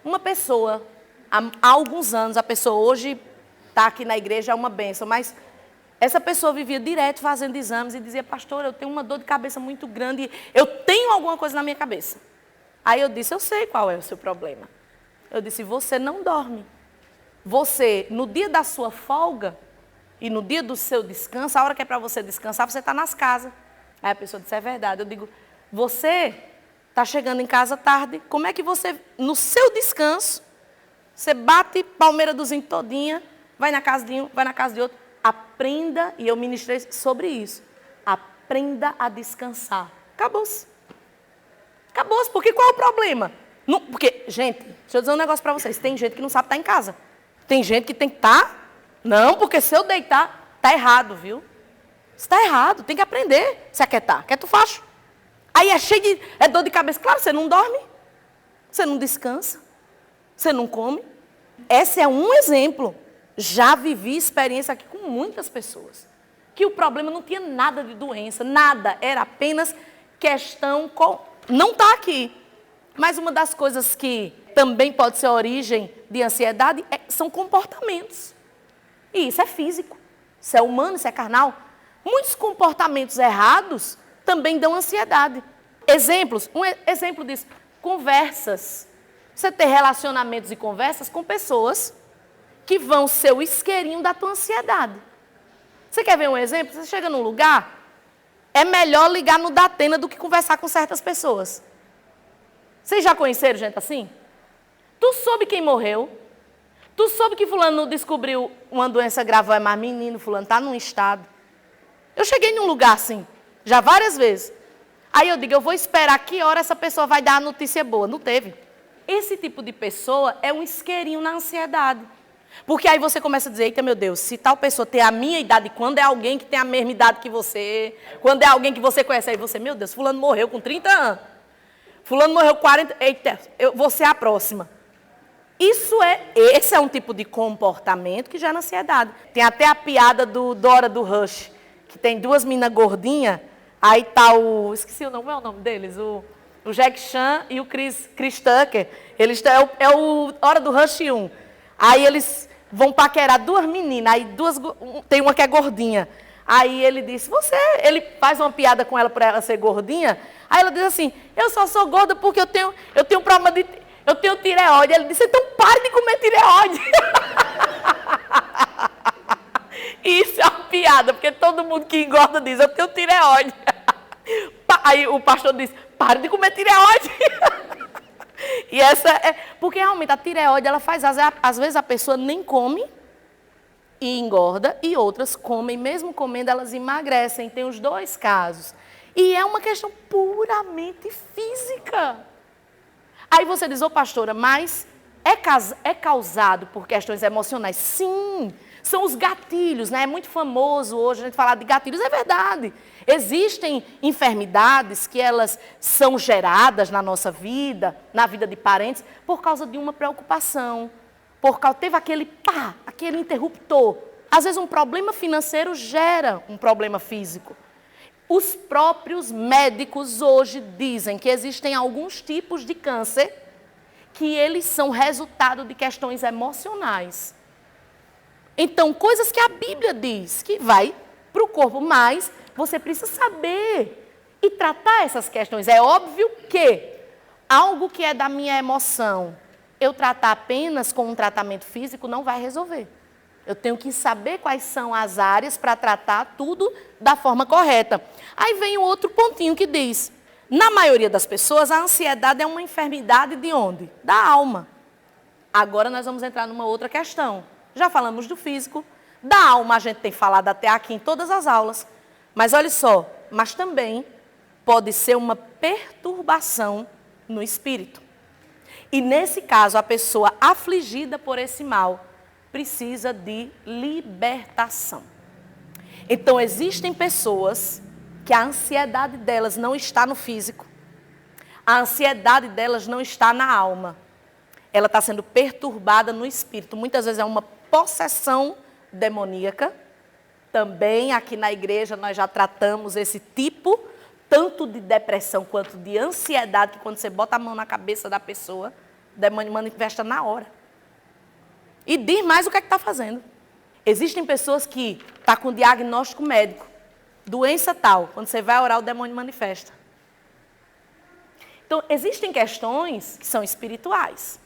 Uma pessoa, há alguns anos, a pessoa hoje está aqui na igreja, é uma bênção, mas essa pessoa vivia direto fazendo exames e dizia, pastor, eu tenho uma dor de cabeça muito grande, eu tenho alguma coisa na minha cabeça. Aí eu disse, eu sei qual é o seu problema. Eu disse, você não dorme. Você, no dia da sua folga e no dia do seu descanso, a hora que é para você descansar, você está nas casas. Aí a pessoa disse, é verdade. Eu digo, você está chegando em casa tarde, como é que você, no seu descanso, você bate palmeira do zinho todinha, vai na casa de um, vai na casa de outro. Aprenda, e eu ministrei sobre isso, aprenda a descansar. Acabou-se. Acabou-se, porque qual é o problema? Não, porque, gente, deixa eu dizer um negócio para vocês, tem gente que não sabe estar em casa. Tem gente que tem que estar, não, porque se eu deitar, está errado, viu? Está errado, tem que aprender se aquietar. Quieto facho. Aí é cheio de, é dor de cabeça. Claro, você não dorme, você não descansa, você não come. Esse é um exemplo. Já vivi experiência aqui com muitas pessoas. Que o problema não tinha nada de doença, nada. Era apenas questão, não está aqui. Mas uma das coisas que também pode ser a origem de ansiedade são comportamentos. E isso é físico, isso é humano, isso é carnal. Muitos comportamentos errados também dão ansiedade. Exemplos, um exemplo disso, conversas. Você ter relacionamentos e conversas com pessoas que vão ser o isqueirinho da tua ansiedade. Você quer ver um exemplo? Você chega num lugar, é melhor ligar no Datena do que conversar com certas pessoas. Vocês já conheceram gente assim? Tu soube quem morreu? Tu soube que fulano descobriu uma doença grave, mas menino, fulano está num estado. Eu cheguei num lugar assim, já várias vezes. Aí eu digo, eu vou esperar que hora essa pessoa vai dar a notícia boa. Não teve. Esse tipo de pessoa é um isqueirinho na ansiedade. Porque aí você começa a dizer, eita meu Deus, se tal pessoa tem a minha idade, quando é alguém que tem a mesma idade que você, quando é alguém que você conhece, aí você, meu Deus, fulano morreu com 30 anos. Fulano morreu com 40, eita, eu vou ser a próxima. Esse é um tipo de comportamento que gera ansiedade. Tem até a piada do Dora do Rush, que tem duas meninas gordinhas, aí tá esqueci o nome, qual é o nome deles? O Jack Chan e o Chris Tucker. Eles é o Hora do Rush 1. Aí eles vão paquerar duas meninas, aí tem uma que é gordinha. Aí ele disse, ele faz uma piada com ela para ela ser gordinha. Aí ela diz assim, eu só sou gorda porque eu tenho problema eu tenho tireoide. Ele disse, então pare de comer tireoide. Isso é uma piada, porque todo mundo que engorda diz, eu tenho tireoide. Aí o pastor diz, pare de comer tireoide. E essa porque realmente a tireoide, ela faz, às vezes a pessoa nem come e engorda, e outras comem, mesmo comendo, elas emagrecem. Tem os dois casos. E é uma questão puramente física. Aí você diz, pastora, mas é causado por questões emocionais? Sim, são os gatilhos, né? É muito famoso hoje a gente falar de gatilhos, é verdade. Existem enfermidades que elas são geradas na nossa vida, na vida de parentes, por causa de uma preocupação. Teve aquele interruptor. Às vezes um problema financeiro gera um problema físico. Os próprios médicos hoje dizem que existem alguns tipos de câncer que eles são resultado de questões emocionais. Então, coisas que a Bíblia diz que vai para o corpo, mas você precisa saber e tratar essas questões. É óbvio que algo que é da minha emoção, eu tratar apenas com um tratamento físico não vai resolver. Eu tenho que saber quais são as áreas para tratar tudo da forma correta. Aí vem o outro pontinho que diz, na maioria das pessoas, a ansiedade é uma enfermidade de onde? Da alma. Agora nós vamos entrar numa outra questão. Já falamos do físico, da alma a gente tem falado até aqui em todas as aulas. Mas olha só, mas também pode ser uma perturbação no espírito. E nesse caso, a pessoa afligida por esse mal precisa de libertação. Então, existem pessoas que a ansiedade delas não está no físico, a ansiedade delas não está na alma. ela está sendo perturbada no espírito. Muitas vezes é uma possessão demoníaca. Também aqui na igreja nós já tratamos esse tipo, tanto de depressão quanto de ansiedade, que quando você bota a mão na cabeça da pessoa, o demônio manifesta na hora. E diz mais o que é que está fazendo. Existem pessoas que estão com diagnóstico médico, doença tal, quando você vai orar o demônio manifesta. Então, existem questões que são espirituais.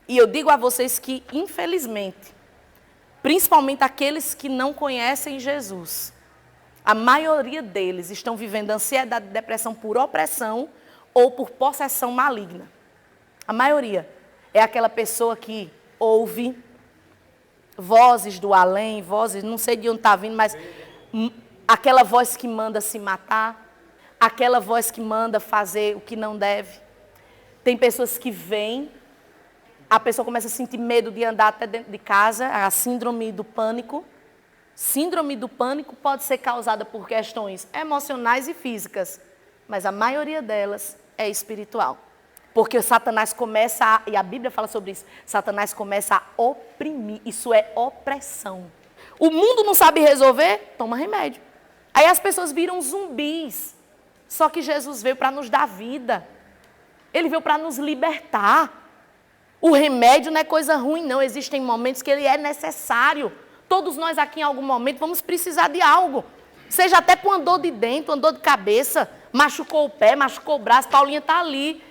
E eu digo a vocês que, infelizmente, principalmente aqueles que não conhecem Jesus, a maioria deles estão vivendo ansiedade e depressão por opressão ou por possessão maligna. A maioria é aquela pessoa que ouve vozes do além, vozes, não sei de onde está vindo, mas aquela voz que manda se matar, aquela voz que manda fazer o que não deve. Tem pessoas que vêm, a pessoa começa a sentir medo de andar até dentro de casa, a síndrome do pânico. Síndrome do pânico pode ser causada por questões emocionais e físicas, mas a maioria delas é espiritual. Porque o Satanás começa e a Bíblia fala sobre isso, Satanás começa a oprimir, isso é opressão. O mundo não sabe resolver, toma remédio. Aí as pessoas viram zumbis, só que Jesus veio para nos dar vida. Ele veio para nos libertar. O remédio não é coisa ruim, não. Existem momentos que ele é necessário. Todos nós aqui, em algum momento, vamos precisar de algo. Seja até com uma dor de dente, uma dor de cabeça, machucou o pé, machucou o braço, Paulinha está ali,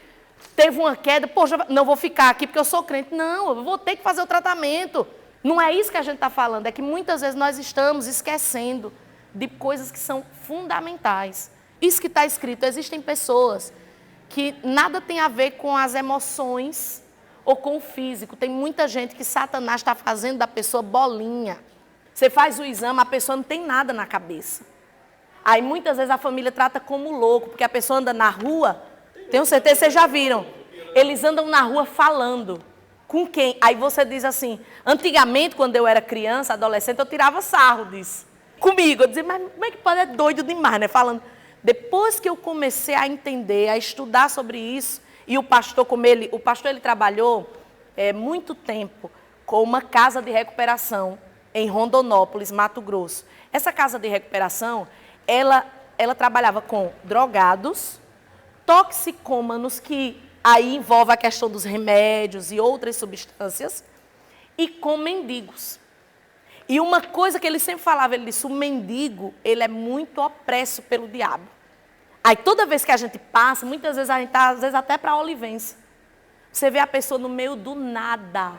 teve uma queda, poxa, não vou ficar aqui porque eu sou crente. Não, eu vou ter que fazer o tratamento. Não é isso que a gente está falando, é que muitas vezes nós estamos esquecendo de coisas que são fundamentais. Isso que está escrito, existem pessoas que nada tem a ver com as emoções ou com o físico. Tem muita gente que Satanás está fazendo da pessoa bolinha. Você faz o exame, a pessoa não tem nada na cabeça. Aí muitas vezes a família trata como louco, porque a pessoa anda na rua, tenho certeza que vocês já viram, eles andam na rua falando. Com quem? Aí você diz assim, antigamente quando eu era criança, adolescente, eu tirava sarro disso. Comigo, eu dizia, mas como é que pode, é doido demais, né? Falando. Depois que eu comecei a entender, a estudar sobre isso, e o pastor ele trabalhou muito tempo com uma casa de recuperação em Rondonópolis, Mato Grosso. Essa casa de recuperação, ela trabalhava com drogados, toxicômanos, que aí envolve a questão dos remédios e outras substâncias, e com mendigos. E uma coisa que ele sempre falava, ele disse, o mendigo, ele é muito opresso pelo diabo. Aí toda vez que a gente passa, muitas vezes a gente está, às vezes até para a Olivença. Você vê a pessoa no meio do nada,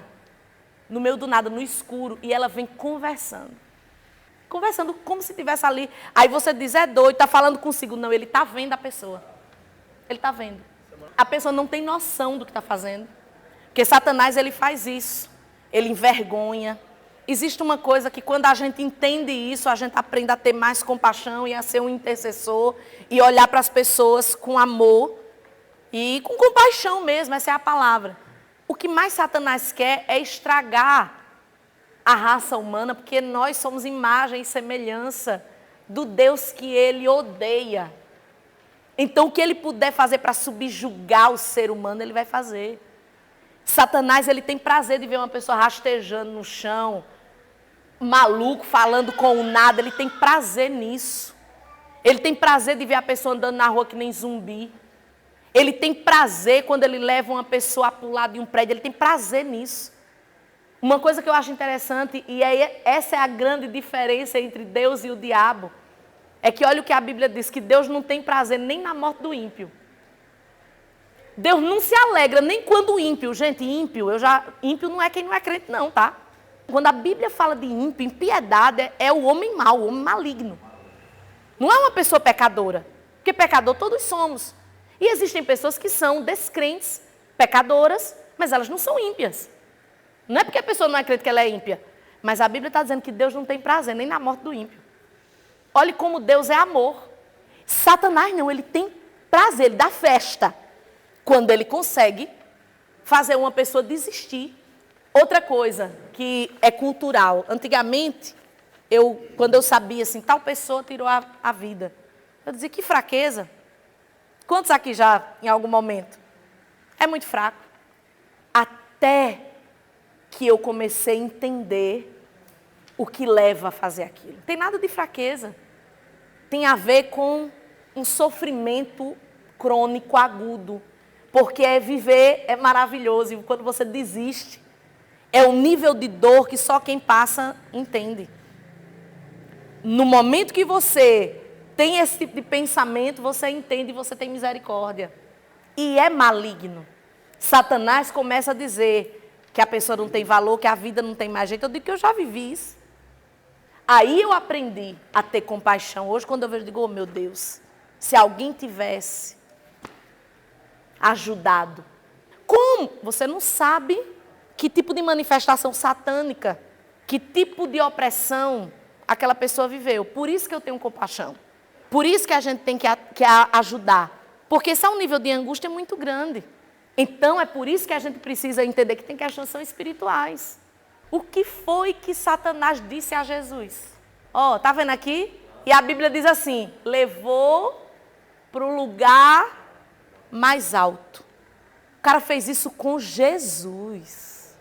no escuro, e ela vem conversando. Conversando como se estivesse ali. Aí você diz, é doido, está falando consigo. Não, ele está vendo a pessoa. Ele está vendo. A pessoa não tem noção do que está fazendo. Porque Satanás, ele faz isso. Ele envergonha. Existe uma coisa que quando a gente entende isso, a gente aprende a ter mais compaixão e a ser um intercessor e olhar para as pessoas com amor e com compaixão mesmo, essa é a palavra. O que mais Satanás quer é estragar a raça humana, porque nós somos imagem e semelhança do Deus que ele odeia. Então, o que ele puder fazer para subjugar o ser humano, ele vai fazer. Satanás, ele tem prazer de ver uma pessoa rastejando no chão, maluco, falando com o nada, ele tem prazer nisso. Ele tem prazer de ver a pessoa andando na rua que nem zumbi. Ele tem prazer quando ele leva uma pessoa a pular de um prédio, ele tem prazer nisso. Uma coisa que eu acho interessante, e essa é a grande diferença entre Deus e o diabo, é que olha o que a Bíblia diz, que Deus não tem prazer nem na morte do ímpio. Deus não se alegra nem quando o ímpio, gente, ímpio não é quem não é crente não, tá? Quando a Bíblia fala de ímpio, impiedade, é o homem mau, o homem maligno. Não é uma pessoa pecadora, porque pecador todos somos. E existem pessoas que são descrentes, pecadoras, mas elas não são ímpias. Não é porque a pessoa não é crente que ela é ímpia, mas a Bíblia está dizendo que Deus não tem prazer nem na morte do ímpio. Olhe como Deus é amor. Satanás não, ele tem prazer, ele dá festa quando ele consegue fazer uma pessoa desistir. Outra coisa que é cultural. Antigamente, quando eu sabia assim, tal pessoa tirou a vida, eu dizia, que fraqueza. Quantos aqui já, em algum momento? É muito fraco. A Até que eu comecei a entender o que leva a fazer aquilo. Não tem nada de fraqueza. Tem a ver com um sofrimento crônico agudo. Porque viver é maravilhoso. E quando você desiste, é um nível de dor que só quem passa entende. No momento que você tem esse tipo de pensamento, você entende e você tem misericórdia. E é maligno. Satanás começa a dizer que a pessoa não tem valor, que a vida não tem mais jeito. Eu digo que eu já vivi isso. Aí eu aprendi a ter compaixão. Hoje, quando eu vejo, eu digo, oh, meu Deus, se alguém tivesse ajudado. Como? Você não sabe que tipo de manifestação satânica, que tipo de opressão aquela pessoa viveu. Por isso que eu tenho compaixão. Por isso que a gente tem que ajudar. Porque esse é um nível de angústia muito grande. Então, é por isso que a gente precisa entender que tem questões são espirituais. O que foi que Satanás disse a Jesus? Ó, tá vendo aqui? E a Bíblia diz assim, levou para o lugar mais alto. O cara fez isso com Jesus.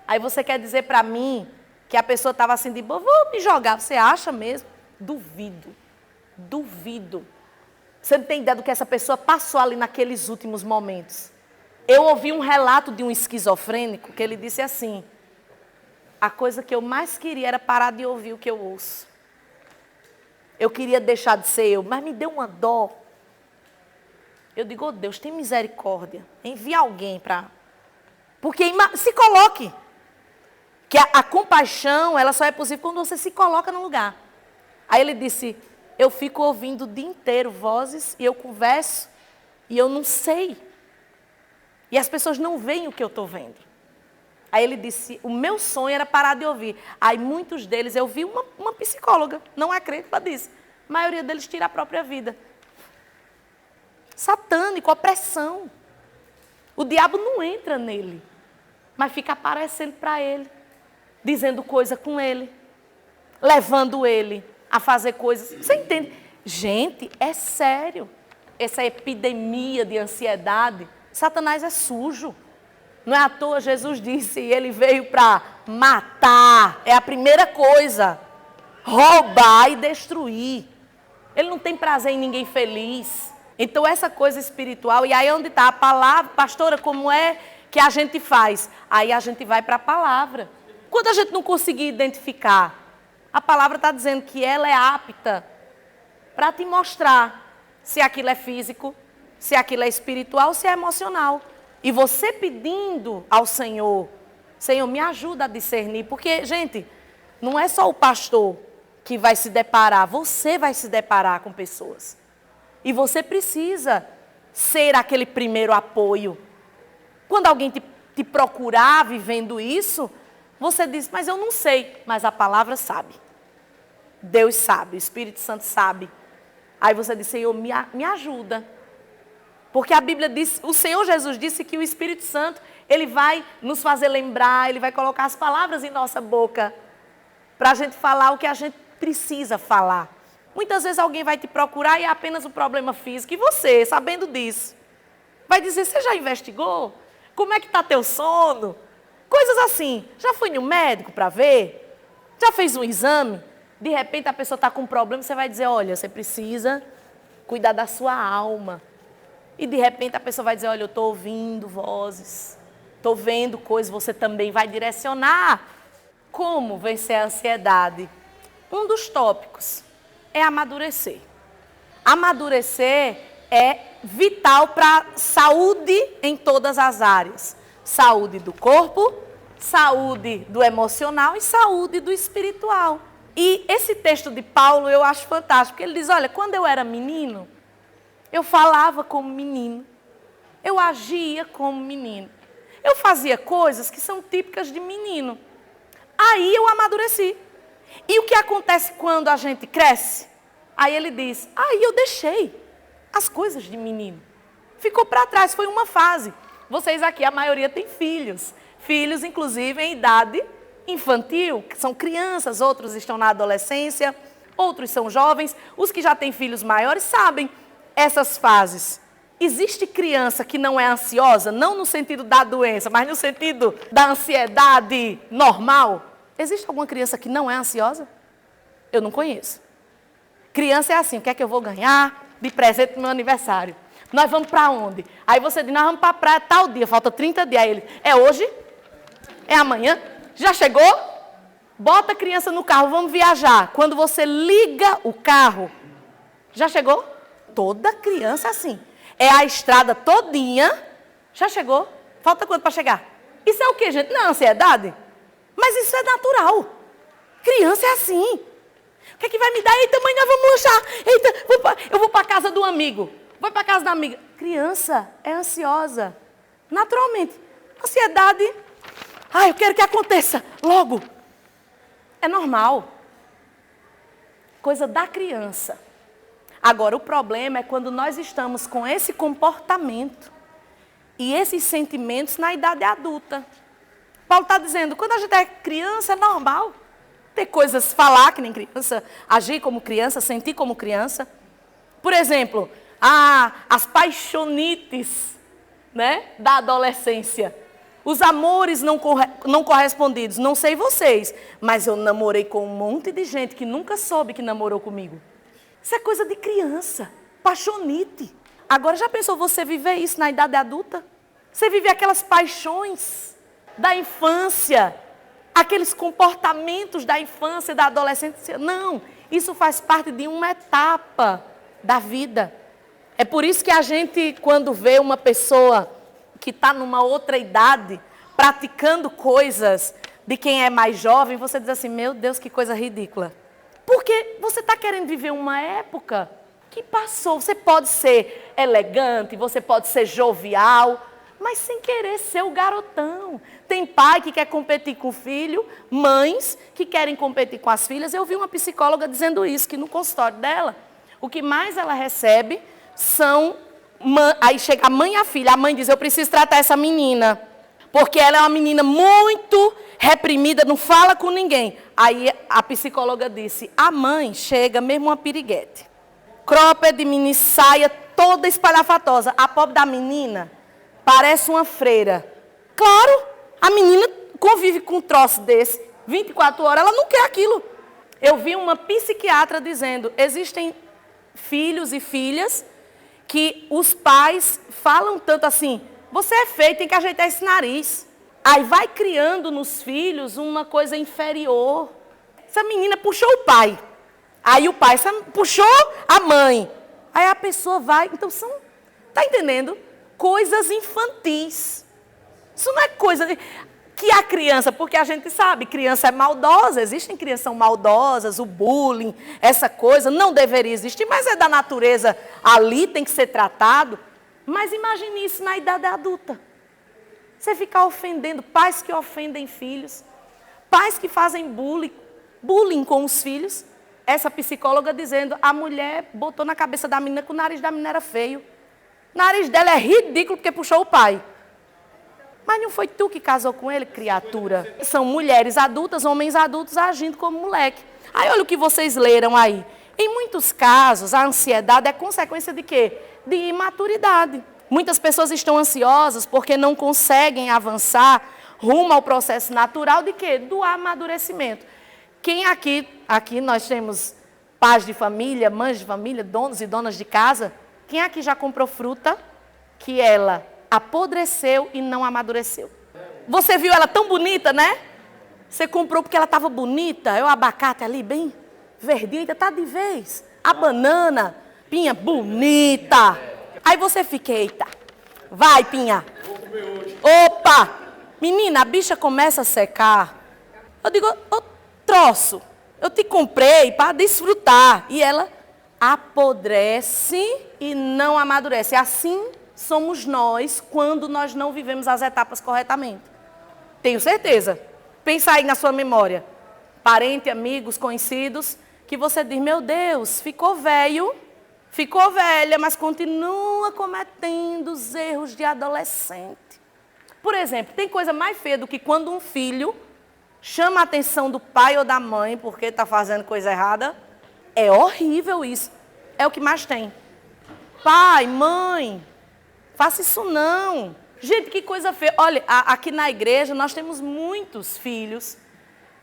Aí você quer dizer para mim que a pessoa estava assim de boa, vou me jogar. Você acha mesmo? Duvido. Duvido. Você não tem ideia do que essa pessoa passou ali naqueles últimos momentos. Eu ouvi um relato de um esquizofrênico que ele disse assim, a coisa que eu mais queria era parar de ouvir o que eu ouço. Eu queria deixar de ser eu, mas me deu uma dó. Eu digo, oh, Deus, tem misericórdia. Envia alguém para... Porque se coloque. Que a compaixão, ela só é possível quando você se coloca no lugar. Aí ele disse, eu fico ouvindo o dia inteiro vozes e eu converso e eu não sei. E as pessoas não veem o que eu estou vendo. Aí ele disse, o meu sonho era parar de ouvir. Aí muitos deles, eu vi uma psicóloga, não é crente, ela disse, a maioria deles tira a própria vida. Satânico, opressão. O diabo não entra nele, mas fica aparecendo para ele, dizendo coisa com ele, levando ele a fazer coisas. Você entende? Gente, é sério. Essa epidemia de ansiedade, Satanás é sujo. Não é à toa, Jesus disse, ele veio para matar. É a primeira coisa. Roubar e destruir. Ele não tem prazer em ninguém feliz. Então essa coisa espiritual, e aí onde está a palavra, pastora, como é que a gente faz? Aí a gente vai para a palavra. Quando a gente não conseguir identificar, a palavra está dizendo que ela é apta para te mostrar se aquilo é físico, se aquilo é espiritual, se é emocional. E você pedindo ao Senhor, Senhor, me ajuda a discernir. Porque, gente, não é só o pastor que vai se deparar, você vai se deparar com pessoas. E você precisa ser aquele primeiro apoio. Quando alguém te procurar vivendo isso, você diz, mas eu não sei. Mas a palavra sabe. Deus sabe, o Espírito Santo sabe. Aí você diz, Senhor, me ajuda. Porque a Bíblia diz, o Senhor Jesus disse que o Espírito Santo, ele vai nos fazer lembrar, ele vai colocar as palavras em nossa boca, para a gente falar o que a gente precisa falar. Muitas vezes alguém vai te procurar e é apenas um problema físico, e você, sabendo disso, vai dizer, você já investigou? Como é que está teu sono? Coisas assim. Já foi no médico para ver? Já fez um exame? De repente a pessoa está com um problema, você vai dizer, olha, você precisa cuidar da sua alma. E de repente a pessoa vai dizer, olha, eu estou ouvindo vozes, estou vendo coisas, você também vai direcionar. Como vencer a ansiedade? Um dos tópicos é amadurecer. Amadurecer é vital para saúde em todas as áreas. Saúde do corpo, saúde do emocional e saúde do espiritual. E esse texto de Paulo eu acho fantástico, porque ele diz, olha, quando eu era menino, eu falava como menino, eu agia como menino, eu fazia coisas que são típicas de menino. Aí eu amadureci. E o que acontece quando a gente cresce? Aí ele diz, aí eu deixei as coisas de menino. Ficou para trás, foi uma fase. Vocês aqui, a maioria tem filhos. Filhos, inclusive, em idade infantil, que são crianças, outros estão na adolescência, outros são jovens. Os que já têm filhos maiores sabem essas fases. Existe criança que não é ansiosa, não no sentido da doença, mas no sentido da ansiedade normal? Existe alguma criança que não é ansiosa? Eu não conheço. Criança é assim, o que é que eu vou ganhar de presente no meu aniversário? Nós vamos para onde? Aí você diz, nós vamos para a praia tal dia, falta 30 dias. Aí ele, é hoje? É amanhã? Já chegou? Bota a criança no carro, vamos viajar. Quando você liga o carro, já chegou? Toda criança é assim. É a estrada todinha, já chegou? Falta quanto para chegar? Isso é o quê, gente? Não é ansiedade? Mas isso é natural. Criança é assim. O que é que vai me dar? Eita, mãe, nós vamos lanchar. Eita, eu vou para a casa do amigo. Vou para a casa da amiga. Criança é ansiosa. Naturalmente. Ansiedade. Eu quero que aconteça logo. É normal. Coisa da criança. Agora, o problema é quando nós estamos com esse comportamento e esses sentimentos na idade adulta. Paulo está dizendo, quando a gente é criança, é normal ter coisas, falar que nem criança, agir como criança, sentir como criança. Por exemplo, as paixonites, né, da adolescência. Os amores não correspondidos. Não sei vocês, mas eu namorei com um monte de gente que nunca soube que namorou comigo. Isso é coisa de criança, paixonite. Agora, já pensou você viver isso na idade adulta? Você vive aquelas paixões da infância, aqueles comportamentos da infância, da adolescência. Não, isso faz parte de uma etapa da vida. É por isso que a gente, quando vê uma pessoa que está numa outra idade, praticando coisas de quem é mais jovem, você diz assim, meu Deus, que coisa ridícula. Porque você está querendo viver uma época que passou. Você pode ser elegante, você pode ser jovial, mas sem querer ser o garotão. Tem pai que quer competir com o filho, mães que querem competir com as filhas. Eu vi uma psicóloga dizendo isso, que no consultório dela, o que mais ela recebe são... Aí chega a mãe e a filha. A mãe diz, eu preciso tratar essa menina, porque ela é uma menina muito reprimida, não fala com ninguém. Aí a psicóloga disse, a mãe chega mesmo uma piriguete. Cropped, mini saia, toda espalhafatosa. A pobre da menina parece uma freira. Claro, a menina convive com um troço desse, 24 horas, ela não quer aquilo. Eu vi uma psiquiatra dizendo, existem filhos e filhas que os pais falam tanto assim, você é feio, tem que ajeitar esse nariz. Aí vai criando nos filhos uma coisa inferior. Essa menina puxou o pai. Aí o pai puxou a mãe. Aí a pessoa vai. Então são, tá entendendo? Coisas infantis. Isso não é coisa que a criança, porque a gente sabe, criança é maldosa, existem crianças que são maldosas, o bullying, essa coisa não deveria existir, mas é da natureza ali, tem que ser tratado. Mas imagine isso na idade adulta. Você ficar ofendendo, pais que ofendem filhos, pais que fazem bullying com os filhos. Essa psicóloga dizendo, a mulher botou na cabeça da menina que o nariz da menina era feio. O nariz dela é ridículo porque puxou o pai. Mas não foi tu que casou com ele, criatura. São mulheres adultas, homens adultos agindo como moleque. Aí olha o que vocês leram aí. Em muitos casos, a ansiedade é consequência de quê? De imaturidade. Muitas pessoas estão ansiosas porque não conseguem avançar rumo ao processo natural de quê? Do amadurecimento. Quem aqui nós temos pais de família, mães de família, donos e donas de casa. Quem aqui já comprou fruta que ela apodreceu e não amadureceu? Você viu ela tão bonita, né? Você comprou porque ela estava bonita. É o abacate ali, bem verdinho, ainda está de vez. A banana, Pinha, bonita. Aí você fica, eita, vai, Pinha. Opa! Menina, a bicha começa a secar. Eu digo, ô troço, eu te comprei para desfrutar. E ela apodrece e não amadurece. Assim somos nós quando nós não vivemos as etapas corretamente. Tenho certeza. Pensa aí na sua memória. Parente, amigos, conhecidos, que você diz, meu Deus, ficou velho, ficou velha, mas continua cometendo os erros de adolescente. Por exemplo, tem coisa mais feia do que quando um filho chama a atenção do pai ou da mãe porque está fazendo coisa errada. É horrível isso. É o que mais tem. Pai, mãe, Faça isso não. Gente, que coisa feia. Olha, aqui na igreja nós temos muitos filhos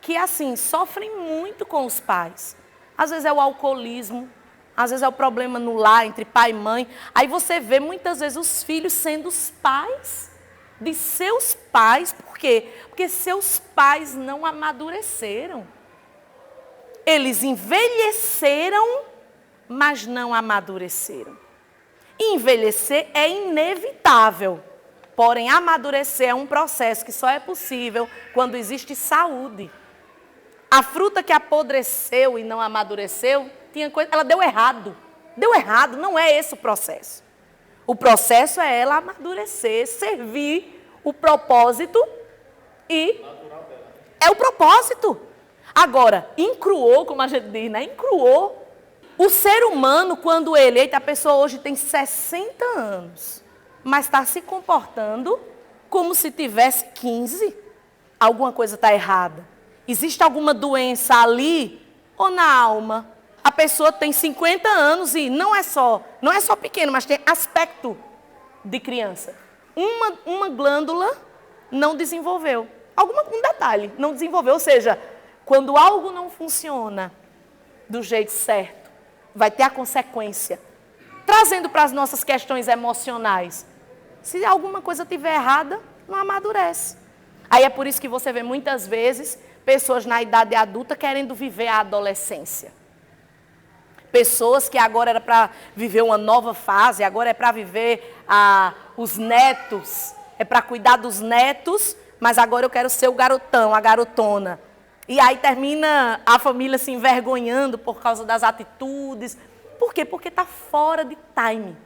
que, assim, sofrem muito com os pais. Às vezes é o alcoolismo, às vezes é o problema no lar, entre pai e mãe. Aí você vê muitas vezes os filhos sendo os pais de seus pais. Por quê? Porque seus pais não amadureceram. Eles envelheceram, mas não amadureceram. E envelhecer é inevitável. Porém, amadurecer é um processo que só é possível quando existe saúde. A fruta que apodreceu e não amadureceu, ela deu errado. Deu errado, não é esse o processo. O processo é ela amadurecer, servir o propósito e é o propósito. Agora, encruou, como a gente diz, né? Encruou. O ser humano, quando ele, a pessoa hoje tem 60 anos, mas está se comportando como se tivesse 15, alguma coisa está errada. Existe alguma doença ali ou na alma? A pessoa tem 50 anos e não é só pequeno, mas tem aspecto de criança. Uma glândula não desenvolveu. Um detalhe, não desenvolveu. Ou seja, quando algo não funciona do jeito certo, vai ter a consequência. Trazendo para as nossas questões emocionais. Se alguma coisa estiver errada, não amadurece. Aí é por isso que você vê muitas vezes pessoas na idade adulta querendo viver a adolescência. Pessoas que agora era para viver uma nova fase, agora é para viver os netos, é para cuidar dos netos, mas agora eu quero ser o garotão, a garotona. E aí termina a família se envergonhando por causa das atitudes. Por quê? Porque está fora de time.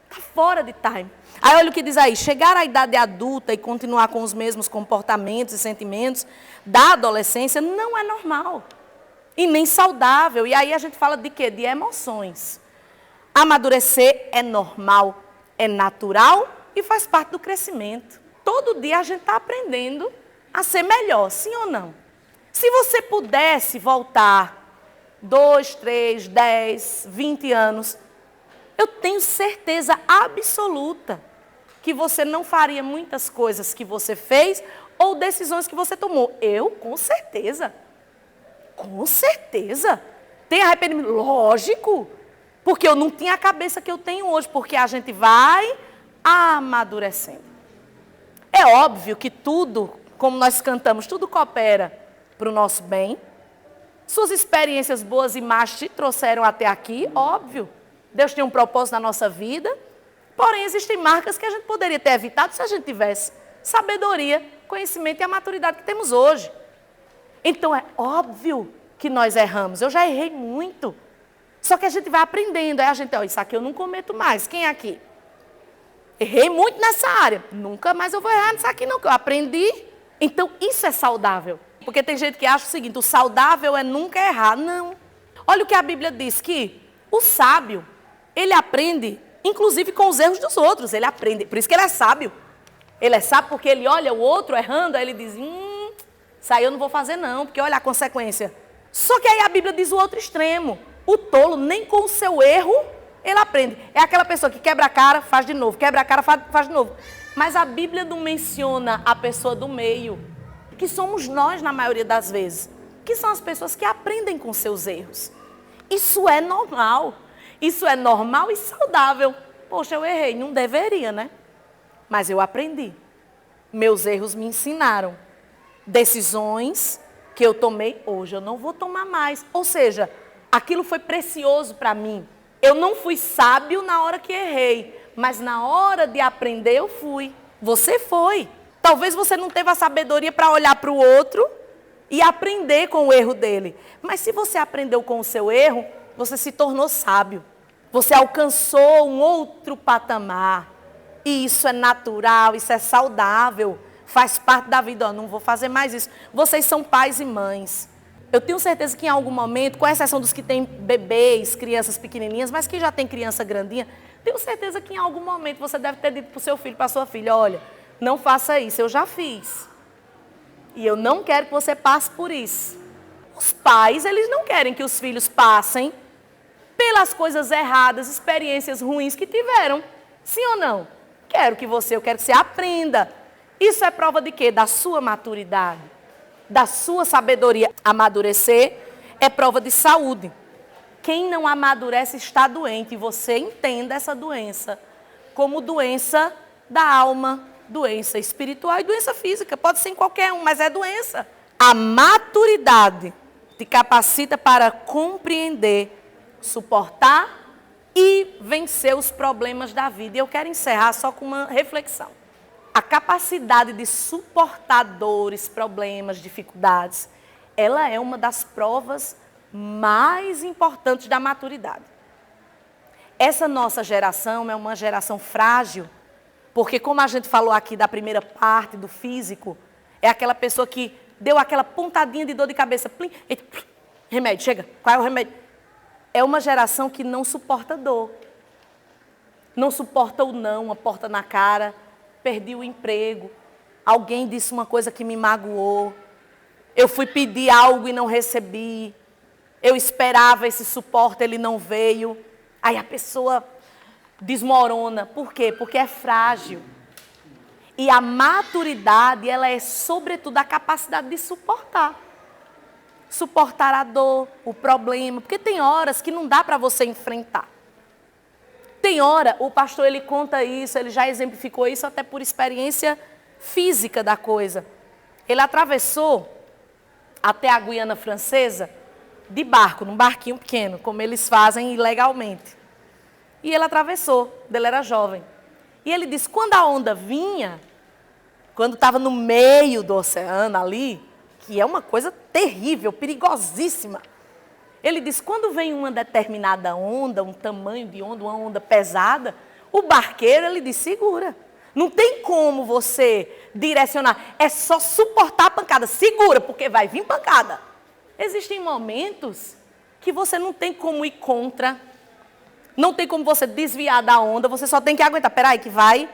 Está fora de time. Aí olha o que diz aí, chegar à idade adulta e continuar com os mesmos comportamentos e sentimentos da adolescência não é normal. E nem saudável. E aí a gente fala de quê? De emoções. Amadurecer é normal, é natural e faz parte do crescimento. Todo dia a gente está aprendendo a ser melhor, sim ou não? Se você pudesse voltar 2, 3, 10, 20 anos, eu tenho certeza absoluta que você não faria muitas coisas que você fez ou decisões que você tomou. Eu, com certeza. Com certeza. Tem arrependimento? Lógico. Porque eu não tinha a cabeça que eu tenho hoje. Porque a gente vai amadurecendo. É óbvio que tudo, como nós cantamos, tudo coopera para o nosso bem. Suas experiências boas e más te trouxeram até aqui, óbvio. Deus tem um propósito na nossa vida. Porém, existem marcas que a gente poderia ter evitado se a gente tivesse sabedoria, conhecimento e a maturidade que temos hoje. Então, é óbvio que nós erramos. Eu já errei muito. Só que a gente vai aprendendo. Aí a gente, isso aqui eu não cometo mais. Quem é aqui? Errei muito nessa área. Nunca mais eu vou errar nisso aqui não, que eu aprendi. Então, isso é saudável. Porque tem gente que acha o seguinte, o saudável é nunca errar. Não. Olha o que a Bíblia diz, que o sábio, ele aprende, inclusive com os erros dos outros. Ele aprende, por isso que ele é sábio. Ele é sábio porque ele olha o outro errando, aí ele diz, isso aí eu não vou fazer não, porque olha a consequência. Só que aí a Bíblia diz o outro extremo. O tolo, nem com o seu erro, ele aprende. É aquela pessoa que quebra a cara, faz de novo. Quebra a cara, faz de novo. Mas a Bíblia não menciona a pessoa do meio, que somos nós na maioria das vezes. Que são as pessoas que aprendem com seus erros. Isso é normal. Isso é normal e saudável. Poxa, eu errei. Não deveria, né? Mas eu aprendi. Meus erros me ensinaram. Decisões que eu tomei hoje, eu não vou tomar mais. Ou seja, aquilo foi precioso para mim. Eu não fui sábio na hora que errei, mas na hora de aprender eu fui. Você foi. Talvez você não teve a sabedoria para olhar para o outro e aprender com o erro dele. Mas se você aprendeu com o seu erro, você se tornou sábio. Você alcançou um outro patamar. E isso é natural, isso é saudável. Faz parte da vida. Não vou fazer mais isso. Vocês são pais e mães. Eu tenho certeza que em algum momento, com exceção dos que têm bebês, crianças pequenininhas, mas que já tem criança grandinha, tenho certeza que em algum momento você deve ter dito para o seu filho, para a sua filha, olha, não faça isso, eu já fiz. E eu não quero que você passe por isso. Os pais, eles não querem que os filhos passem pelas coisas erradas, experiências ruins que tiveram. Sim ou não? Eu quero que você aprenda. Isso é prova de quê? Da sua maturidade, da sua sabedoria. Amadurecer é prova de saúde. Quem não amadurece está doente, e você entenda essa doença como doença da alma, doença espiritual e doença física. Pode ser em qualquer um, mas é doença. A maturidade te capacita para compreender, suportar e vencer os problemas da vida. E eu quero encerrar só com uma reflexão. A capacidade de suportar dores, problemas, dificuldades, ela é uma das provas mais importantes da maturidade. Essa nossa geração é uma geração frágil, porque como a gente falou aqui da primeira parte, do físico, é aquela pessoa que deu aquela pontadinha de dor de cabeça, plim, e, remédio, chega, qual é o remédio? É uma geração que não suporta dor, não suporta o não, uma porta na cara, perdi o emprego, alguém disse uma coisa que me magoou, eu fui pedir algo e não recebi, eu esperava esse suporte, ele não veio. Aí a pessoa desmorona. Por quê? Porque é frágil. E a maturidade, ela é sobretudo a capacidade de suportar. Suportar a dor, o problema. Porque tem horas que não dá para você enfrentar. Tem hora, o pastor ele conta isso, ele já exemplificou isso até por experiência física da coisa. Ele atravessou até a Guiana Francesa de barco, num barquinho pequeno, como eles fazem ilegalmente. E ele atravessou, ele era jovem. E ele disse, quando a onda vinha, quando estava no meio do oceano ali, que é uma coisa terrível, perigosíssima, ele disse, quando vem uma determinada onda, um tamanho de onda, uma onda pesada, o barqueiro, ele diz, segura. Não tem como você direcionar, é só suportar a pancada, segura, porque vai vir pancada. Existem momentos que você não tem como ir contra, não tem como você desviar da onda, você só tem que aguentar. Peraí, que vai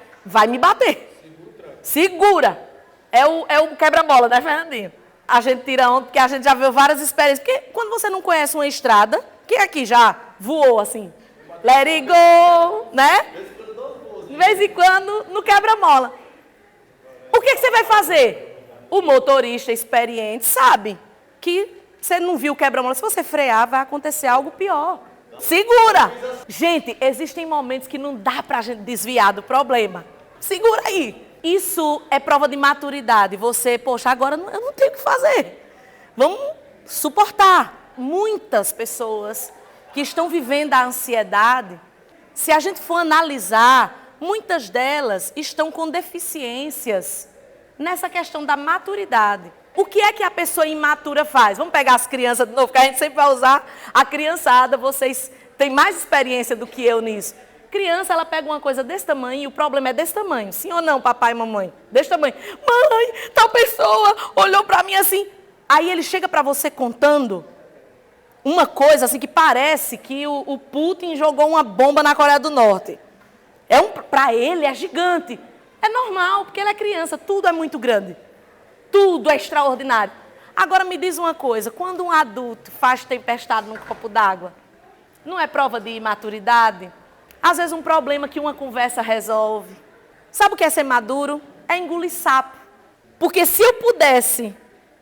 me bater. Segura. É o quebra-mola, né, Fernandinho? A gente tira onda, porque a gente já viu várias experiências. Porque quando você não conhece uma estrada, quem aqui já voou assim? Let it go, né? De vez em quando, no quebra-mola. O que você vai fazer? O motorista experiente sabe que você não viu o quebra-mola. Se você frear, vai acontecer algo pior. Segura! Gente, existem momentos que não dá pra gente desviar do problema. Segura aí. Isso é prova de maturidade. Você, poxa, agora eu não tenho o que fazer. Vamos suportar. Muitas pessoas que estão vivendo a ansiedade, se a gente for analisar, muitas delas estão com deficiências nessa questão da maturidade. O que é que a pessoa imatura faz? Vamos pegar as crianças de novo, que a gente sempre vai usar a criançada. Vocês têm mais experiência do que eu nisso. Criança, ela pega uma coisa desse tamanho e o problema é desse tamanho. Sim ou não, papai e mamãe? Desse tamanho. Mãe, tal pessoa olhou para mim assim. Aí ele chega para você contando uma coisa assim que parece que o Putin jogou uma bomba na Coreia do Norte. Para ele é gigante. É normal, porque ele é criança, tudo é muito grande. Tudo é extraordinário. Agora me diz uma coisa, quando um adulto faz tempestade num copo d'água, não é prova de imaturidade? Às vezes um problema que uma conversa resolve. Sabe o que é ser maduro? É engolir sapo. Porque se eu pudesse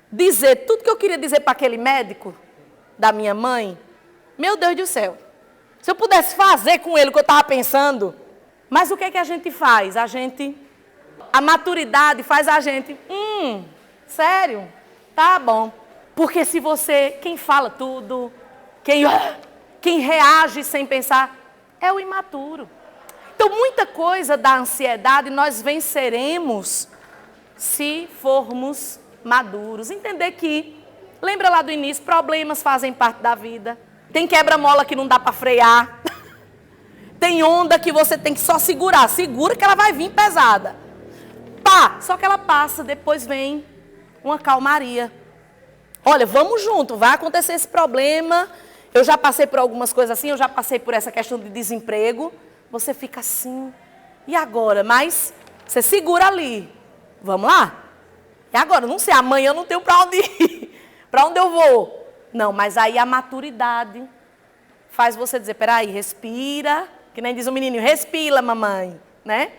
dizer tudo que eu queria dizer para aquele médico da minha mãe, meu Deus do céu, se eu pudesse fazer com ele o que eu estava pensando, mas o que é que a gente faz? A maturidade faz a gente, sério? Tá bom. Porque se você, quem fala tudo, quem reage sem pensar, é o imaturo. Então, muita coisa da ansiedade nós venceremos se formos maduros. Entender que, lembra lá do início, problemas fazem parte da vida. Tem quebra-mola que não dá para frear. Tem onda que você tem que só segurar. Segura que ela vai vir pesada. Pá! Só que ela passa, depois vem uma calmaria. Olha, vamos junto, vai acontecer esse problema. Eu já passei por algumas coisas assim, eu já passei por essa questão de desemprego. Você fica assim, e agora? Mas você segura ali. Vamos lá? E agora? Não sei, amanhã eu não tenho para onde ir. Para onde eu vou? Não, mas aí a maturidade faz você dizer, peraí, respira, Que nem diz o menininho, respira, mamãe, né?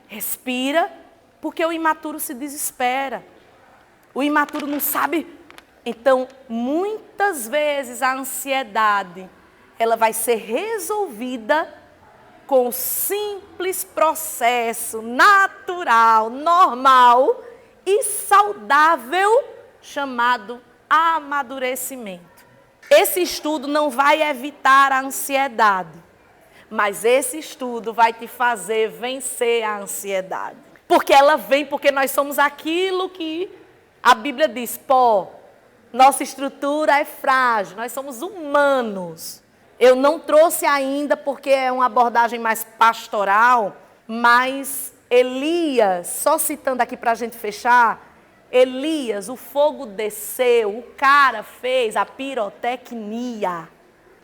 Respira, porque o imaturo se desespera. O imaturo não sabe. Então, muitas vezes a ansiedade, ela vai ser resolvida com o simples processo natural, normal e saudável chamado amadurecimento. Esse estudo não vai evitar a ansiedade, mas esse estudo vai te fazer vencer a ansiedade. Porque ela vem porque nós somos aquilo que a Bíblia diz, pó. Nossa estrutura é frágil, nós somos humanos. Eu não trouxe ainda porque é uma abordagem mais pastoral, mas Elias, só citando aqui para a gente fechar, Elias, o fogo desceu, o cara fez a pirotecnia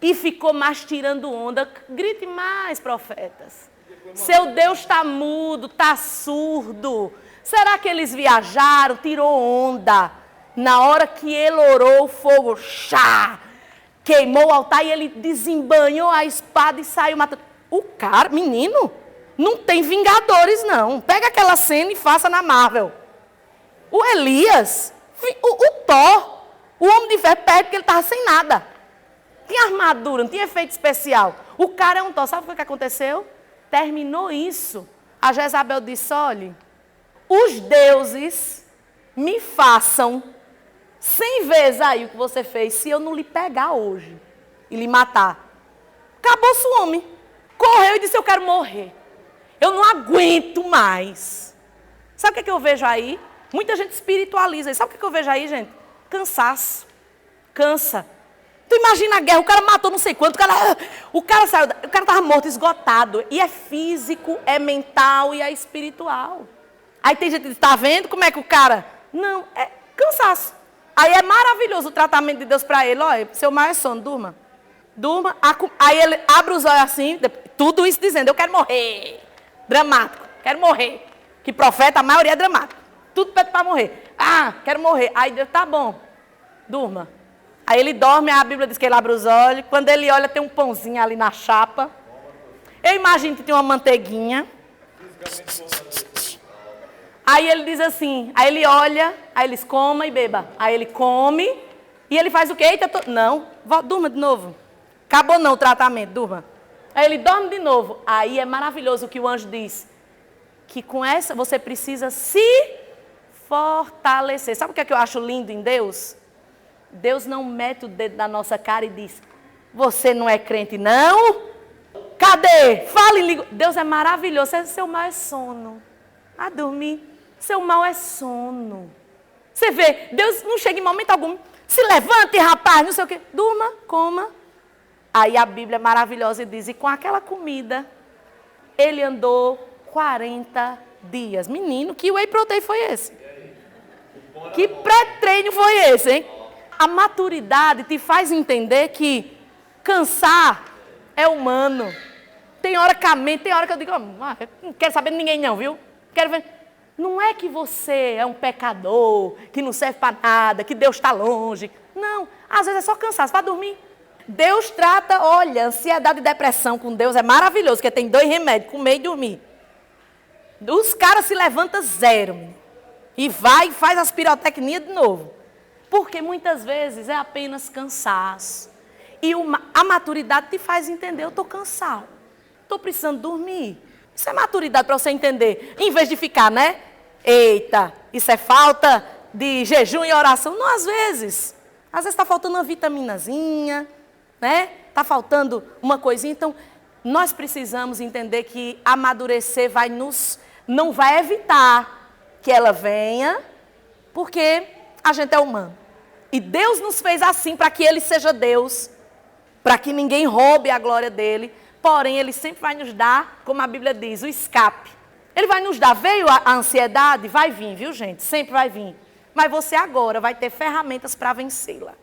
e ficou mais tirando onda. Grite mais, profetas. Seu Deus está mudo, está surdo. Será que eles viajaram, tirou onda? Na hora que ele orou, o fogo queimou o altar e ele desembanhou a espada e saiu matando. O cara, menino, não tem Vingadores não. Pega aquela cena e faça na Marvel. O Elias, o Thor, o homem de ferro perto que ele estava sem nada. Tinha armadura, não tinha efeito especial. O cara é um Thor. Sabe o que aconteceu? Terminou isso. A Jezabel disse, olha, os deuses me façam 100 vezes aí o que você fez, se eu não lhe pegar hoje e lhe matar. Acabou-se o homem. Correu e disse, eu quero morrer. Eu não aguento mais. Sabe o que eu vejo aí? Muita gente espiritualiza. Sabe o que eu vejo aí, gente? Cansaço. Cansa. Tu imagina a guerra, o cara matou não sei quanto, o cara saiu, o cara estava morto, esgotado. E é físico, é mental e é espiritual. Aí tem gente que diz, tá vendo como é que o cara... Não, é cansaço. Aí é maravilhoso o tratamento de Deus para ele. Olha, seu mal é sono, durma. Durma. Aí ele abre os olhos assim, tudo isso dizendo, eu quero morrer. Dramático, quero morrer. Que profeta, a maioria é dramático. Tudo pede para morrer. Ah, quero morrer. Aí Deus, tá bom, durma. Aí ele dorme, a Bíblia diz que ele abre os olhos. Quando ele olha, tem um pãozinho ali na chapa. Eu imagino que tem uma manteiguinha. Aí ele diz assim, aí ele olha, aí eles coma e beba. Aí ele come e ele faz o quê? Eita, não, durma de novo. Acabou não o tratamento, durma. Aí ele dorme de novo. Aí é maravilhoso o que o anjo diz. Que com essa você precisa se fortalecer. Sabe o que é que eu acho lindo em Deus? Deus não mete o dedo na nossa cara e diz, você não é crente não? Cadê? Fala em língua. Deus é maravilhoso. Seu mal é sono. A dormir. Seu mal é sono. Você vê, Deus não chega em momento algum. Se levante, rapaz, não sei o quê. Durma, coma. Aí a Bíblia é maravilhosa e diz, e com aquela comida, ele andou 40 dias. Menino, que whey protein foi esse? Que pré-treino foi esse, hein? A maturidade te faz entender que cansar é humano. Tem hora que a mente, tem hora que eu digo, não quero saber de ninguém não, viu? Quero ver. Não é que você é um pecador, que não serve para nada, que Deus está longe. Não, às vezes é só cansaço, vai dormir. Deus trata, olha, ansiedade e depressão com Deus é maravilhoso, porque tem 2 remédios, comer e dormir. Os caras se levantam zero, menino, e vai e faz as pirotecnias de novo. Porque muitas vezes é apenas cansaço. E a maturidade te faz entender, eu estou cansado, estou precisando dormir. Isso é maturidade para você entender. Em vez de ficar, né? Eita, isso é falta de jejum e oração. Não, às vezes. Às vezes está faltando uma vitaminazinha, né? Está faltando uma coisinha. Então, nós precisamos entender que amadurecer não vai evitar que ela venha, porque a gente é humano. E Deus nos fez assim para que Ele seja Deus, para que ninguém roube a glória dEle. Porém, Ele sempre vai nos dar, como a Bíblia diz, o escape. Ele vai nos dar, veio a ansiedade? Vai vir, viu gente? Sempre vai vir. Mas você agora vai ter ferramentas para vencê-la.